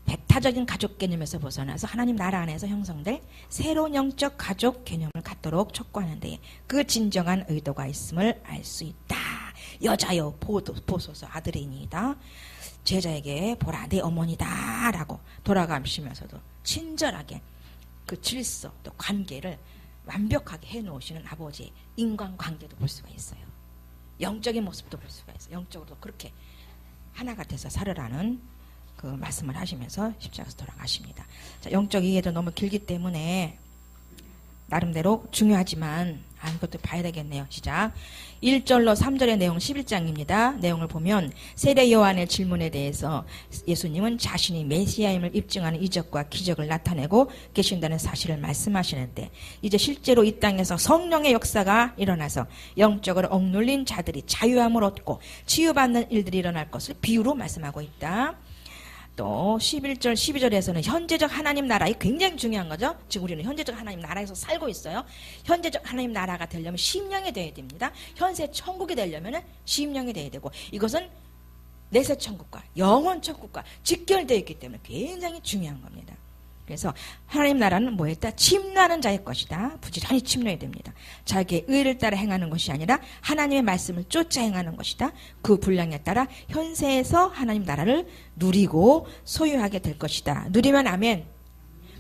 배타적인 가족 개념에서 벗어나서 하나님 나라 안에서 형성될 새로운 영적 가족 개념을 갖도록 촉구하는 데에 그 진정한 의도가 있음을 알 수 있다. 여자여 보소서 아들이니이다. 제자에게 보라 내 어머니다 라고 돌아가시면서도 친절하게 그 질서 또 관계를 완벽하게 해놓으시는 아버지의 인간관계도 볼 수가 있어요. 영적인 모습도 볼 수가 있어요. 영적으로도 그렇게 하나가 돼서 살으라는 그 말씀을 하시면서 십자가에서 돌아가십니다. 자, 영적 이해도 너무 길기 때문에 나름대로 중요하지만 이것도 봐야 되겠네요. 시작. 1절로 3절의 내용 11장입니다. 내용을 보면 세례 요한의 질문에 대해서 예수님은 자신이 메시아임을 입증하는 이적과 기적을 나타내고 계신다는 사실을 말씀하시는데 이제 실제로 이 땅에서 성령의 역사가 일어나서 영적으로 억눌린 자들이 자유함을 얻고 치유받는 일들이 일어날 것을 비유로 말씀하고 있다. 또 11절, 12절에서는 현재적 하나님 나라가 굉장히 중요한 거죠. 지금 우리는 현재적 하나님 나라에서 살고 있어요. 현재적 하나님 나라가 되려면 심령이 되어야 됩니다. 현세 천국이 되려면 심령이 되어야 되고 이것은 내세 천국과 영원 천국과 직결되어 있기 때문에 굉장히 중요한 겁니다. 그래서 하나님 나라는 뭐였다? 침노하는 자의 것이다. 부지런히 침노해야 됩니다. 자기의 의를 따라 행하는 것이 아니라 하나님의 말씀을 쫓아 행하는 것이다. 그 분량에 따라 현세에서 하나님 나라를 누리고 소유하게 될 것이다. 누리면 아멘.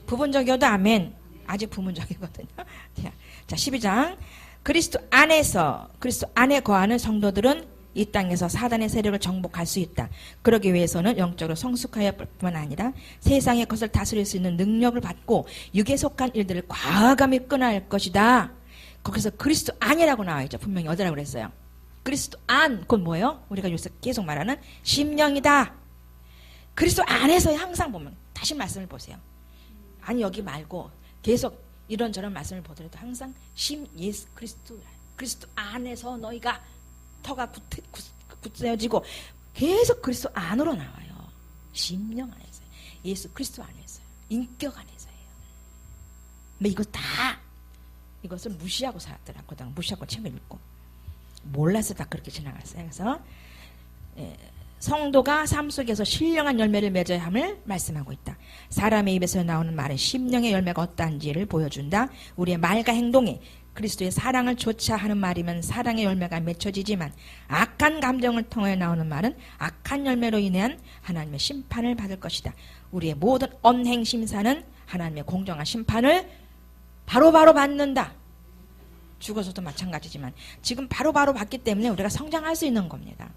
부분적이어도 아멘. 아직 부분적이거든요. 자, 12장. 그리스도 안에 거하는 성도들은 이 땅에서 사단의 세력을 정복할 수 있다. 그러기 위해서는 영적으로 성숙하여 뿐만 아니라 세상의 것을 다스릴 수 있는 능력을 받고 육에 속한 일들을 과감히 끊어야 할 것이다. 거기서 그리스도 안이라고 나와 있죠. 분명히 어디라고 그랬어요. 그리스도 안, 그건 뭐예요? 우리가 요새 계속 말하는 심령이다. 그리스도 안에서 항상 보면 다시 말씀을 보세요. 아니 여기 말고 계속 이런저런 말씀을 보더라도 항상 예수 그리스도 안에서 너희가 터가 굳세어지고 계속 그리스도 안으로 나와요. 심령 안에서요. 예수 그리스도 안에서요. 인격 안에서예요. 근데 이것을 무시하고 살았더라고요. 무시하고 책을 읽고 몰라서 다 그렇게 지나갔어요. 그래서 성도가 삶 속에서 신령한 열매를 맺어야 함을 말씀하고 있다. 사람의 입에서 나오는 말은 심령의 열매가 어떠한지를 보여준다. 우리의 말과 행동이 그리스도의 사랑을 조차 하는 말이면 사랑의 열매가 맺혀지지만 악한 감정을 통해 나오는 말은 악한 열매로 인한 하나님의 심판을 받을 것이다. 우리의 모든 언행 심사는 하나님의 공정한 심판을 바로바로 받는다. 죽어서도 마찬가지지만 지금 바로바로 받기 때문에 우리가 성장할 수 있는 겁니다.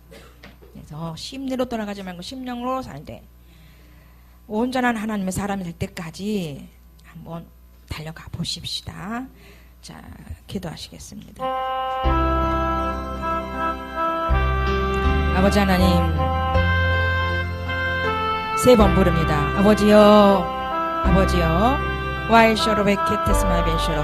그래서 심리로 돌아가지 말고 심령으로 살되 온전한 하나님의 사람이 될 때까지 한번 달려가 보십시다. 자, 기도하시겠습니다. 아버지 하나님, 세 번 부릅니다. 아버지여, 아버지여, 와이쇼로 베케테스마이벤쇼로.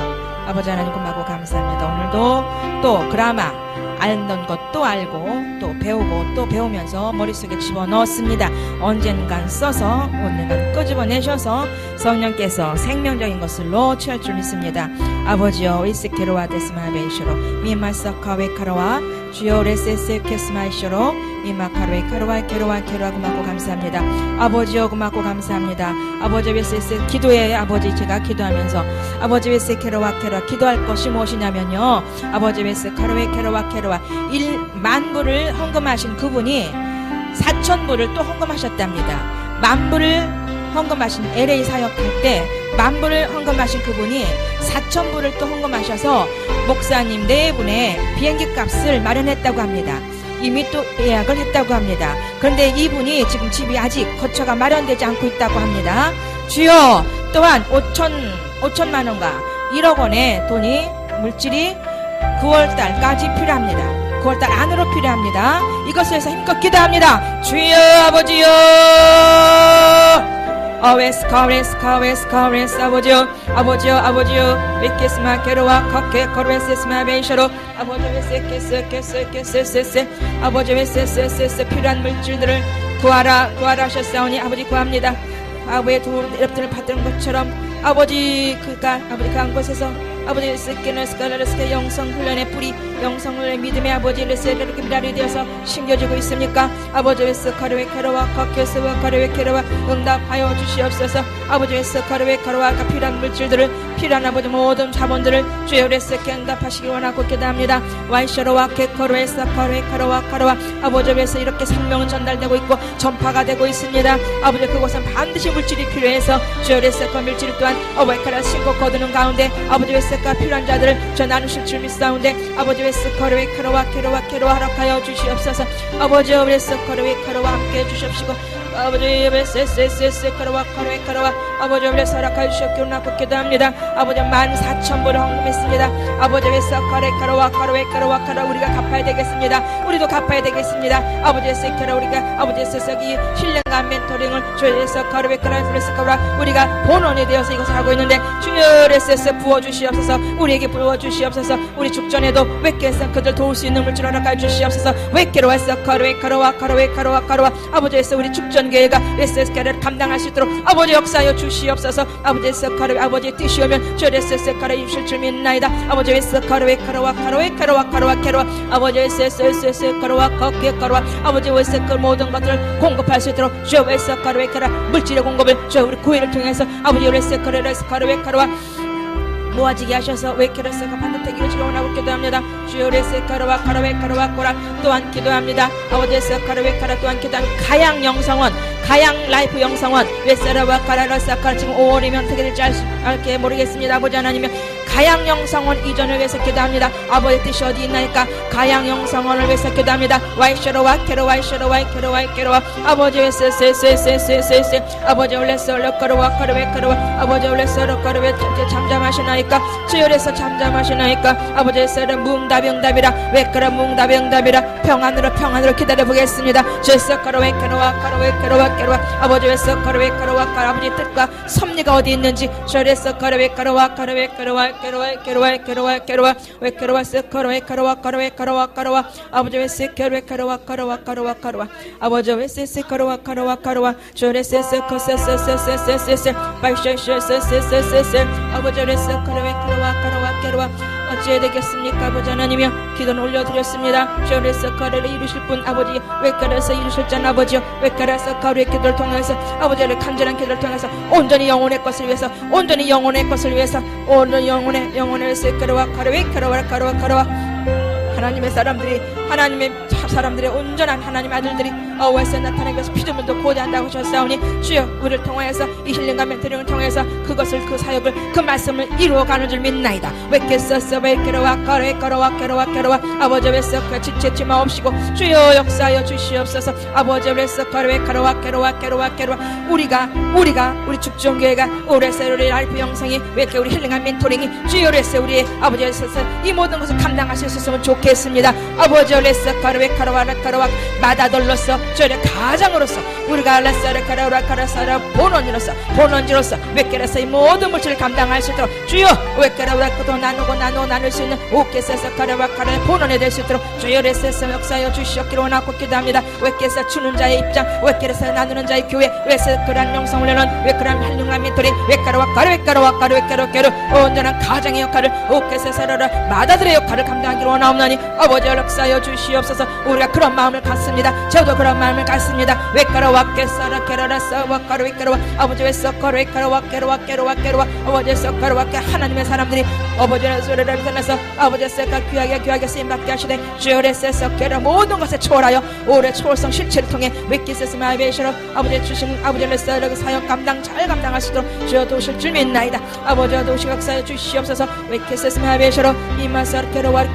아버지 하나님 고맙고 감사합니다. 오늘도 또 그라마 알던 것도 알고 또 배우고 또 배우면서 머릿속에 집어넣었습니다. 언젠간 써서 언젠간 끄집어내셔서 성령께서 생명적인 것을로 취할 줄 믿습니다. 아버지여 이스케로와 데스마베이쇼로 미마사카웨카로와 주여 레세세케스마이쇼로 미마카로웨카로와 케로와 고맙고 감사합니다. 아버지여 고맙고 감사합니다. 아버지 웨세세 기도에 아버지 제가 기도하면서 아버지 웨세케로와 기도할 것이 무엇이냐면요. 아버지 웨세카로웨케로와 1만불을 헌금하신 그분이 4,000불을 또 헌금하셨답니다. 만불을 헌금하신 LA 사역할 때 만불을 헌금하신 그분이 4,000불을 또 헌금하셔서 목사님 4분의 비행기 값을 마련했다고 합니다. 이미 또 예약을 했다고 합니다. 그런데 이분이 지금 집이 아직 거처가 마련되지 않고 있다고 합니다. 주여 또한 5천만 원과 1억 원의 돈이 물질이 9월달까지 필요합니다. 9월달 안으로 필요합니다. 이것을 위해서 힘껏 기도합니다. 주여 아버지여 어웨스카웨스카웨스카웨스 아버지여 아버지여 아버지여 웨케스마 게로와 컵케 거르웨스스마 베이셔로 아버지 웨세케스케스케스케스 아버지 웨세세세세 필요한 물질들을 구하라 하셨사오니 아버지 구합니다. 아버지의 도움을 받는 것처럼 아버지 한 곳에서 아버지 스케너스카라스케 영성훈련의 뿌리 영성훈련의 믿음의 아버지 레스에르르 미라리 되어서 심겨지고 있습니까? 아버지 웨스 카르웨카로와 커케스와 카르웨케로와 응답하여 주시옵소서. 아버지 웨스 카르웨카로와 필요한 물질들을 필요한 아버지 모든 자본들을 주여 레스케 응답하시기 원하고 기도합니다. 와이셔로와 케커로에서 카르웨카로와 카로와 아버지 웨스 이렇게 생명은 전달되고 있고 전파가 되고 있습니다. 아버지 그곳은 반드시 물질이 필요해서 주여 레스케 물질 또한 어웨카라 신고 거두는 가운데 아버지 웨스 가 필요한 자들을 저 나누실 줄 믿사온데 아버지 웨스 커르웨카로와 케로와 허락하여 주시옵소서. 아버지 웨스 커르웨카로와 함께 해주십시고 아버지 웨스 커르와 커르웨카로와 아버지 웨스 허락하여 주시옵기로 나고 기도합니다. 아버지 14,000불을 헌금했습니다. 아버지 웨스 커르웨카로와 커르웨카로와 우리가 갚아야 되겠습니다. 우리도 갚아야 되겠습니다. 아버지 웨스 커르 우리가 아버지 웨스 이 신뢰감 멘토링을 주에서 커르웨카로와 웨스카로와 우리가 본원이 되어서 이것을 하고 있는데 주여 웨스 부어주시옵소서. 우리에게 부어주시옵소서. 우리 죽전에도 웨케에서 그들 도울 수 있는 물질 허락하여 주시옵소서. 웨케로 해서 커르웨카로와 아버지에서 우리 죽전교회가 웨스에스카를 감당할 수 있도록 아버지 역사하여 주시옵소서. 아버지에서 커르 아버지의 뜻이 오면 저 웨스에스카를 입실 줄 믿나이다. 아버지 웨스 커르웨카로와 아버지 웨스에스카로와 커케카로와 아버지 웨스에스 모든 것들을 공급할 수 있도록 저 웨스 커르웨카라 물질의 공급을 저 우리 교회를 통해서 아버지 웨스 커르웨카로와 모아지게 하셔서 웨케레스가 반듯하게 이루시기 원하고 기도합니다. 주여 레스카르와 카르웨카르와 꼬라 또한 기도합니다. 아버지 레스카르웨카라 또한 기도합니다. 가양 영성원 가양 라이프 영성원 웨세라와 카라라사카 지금 5월이면 어떻게 될지 알게 모르겠습니다. 아버지 하나님은 가양 영성원 이전을 위해서 기도합니다. 아버지 뜻이 어디 있나이까 가양 영성원을 위해서 기도합니다. 와이셔로와 케로와 아버지 웨세세세세세세 아버지 올레서로카르와 카르웨카르와 아버지 올레서로카르웨 잠잠하시나이까 주열에서 잠잠하시나이까 아버지 웨세르 뭉다병답이라 웨카라 뭉다병답이라 평안으로 기다려보겠습니다. 제스카르웨카르와 아버지 웨스카르웨카르와 아버지 뜻과 섭리가 어디 있는지 저레스카르웨카르와 웨케로와 스카르웨카르와 아버지 웨스카르웨카르와 아버지 웨스카르와 저레스카르세세세세세세 바이셔세세세세세 아버지 웨스카르웨카르와 어찌해야 되겠습니까? 아버지 하나님이여 기도는 올려드렸습니다. 저레스카르를 이루실 분 아버지 웨카라에서 이루실 자는 아버지여 웨카라에서 가루의 기도를 통해서 아버지를 간절한 기도를 통해서 온전히 영혼의 것을 위해서 온전히 영혼의 세카르와 카르와 하나님의 사람들의 온전한 하나님 아들들이 어웨스에 나타나기 위해서 피조물도 고대한다고 하셨사오니 주여 우리를 통하여서 이 힐링과 멘토링을 통해서 그것을 그 사역을 그 말씀을 이루어가는 줄 믿나이다. 웨케서서 웨케로와 아버지 웨스카 지체치마 없이고 주여 역사하여 주시옵소서. 아버지 웨스카 웨카로와 우리가 우리 죽전교회가 오레세 우리 라이프 영성이 웨케 우리 힐링한 멘토링이 주여 레세 우리의 아버지 웨스에서 이 모든 것을 감당하실 수 있으면 좋겠습니다. 아버지 웨스카 웨카로와 마다돌로서 저의 가장으로서 우리가 레사르카라사라 본원지로서 웨케라서 이 모든 물질을 감당할 수 있도록 주여 웨케라와도 나눌 수 있는 오케세서 카라와카라의 본원이 될 수 있도록 주여 레세서 역사하여 주시옵기로 원하고 기도합니다. 웨케서 주는 자의 입장 웨케라서 나누는 자의 교회 웨스크란 영성훈련은 웨크란 헬륭한 멘토링 웨카라와 온전한 가장의 역할을 오케세서라 마다들의 역할을 감당하기로 원하옵나니 아버지 역사하여 주시옵소서. 우리가 그런 마음을 갖습니다. 저도 그런 마음을 갖습니다. 웨카라와 케사라 케라라사와 카르웨카라와 아버지 웨스카라와 케라와 아버지 웨스카라와 하나님의 사람들이 아버지의 소리를 떠나서 아버지 웨스카 귀하게 쓰임받게 하시되 주여레스에서 케라 모든 것에 초월하여 올해 초월성 실체를 통해 웨키세스 마이베이셔로 아버지 주신 아버지 레스라그 사역 잘 감당하시도록 주여 도우실 줄 믿나이다. 아버지와 도우시 역사해 주시옵소서. 웨키세스 마이베이셔로 이마사르 케로와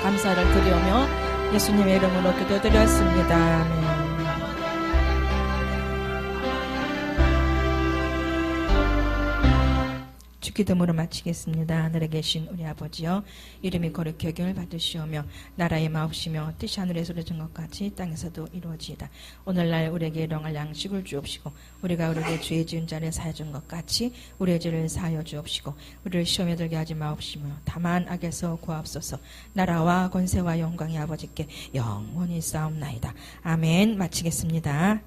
감사를 드리오며 예수님의 이름으로 기도드렸습니다. 아멘. 기도으로 마치겠습니다. 하늘에 계신 우리 아버지여, 이름이 거룩히 여김을 받으시오며 나라의 마옵시며 뜻이 하늘에서 이루어진 것 같이 땅에서도 이루어지이다. 오늘날 우리에게 일용할 양식을 주옵시고 우리가 우리에게 죄 지은 자를 사하여 준 것 같이 우리의 죄를 사하여 주옵시고 우리를 시험에 들게 하지 마옵시며 다만 악에서 구하옵소서. 나라와 권세와 영광이 아버지께 영원히 싸움나이다. 아멘. 마치겠습니다.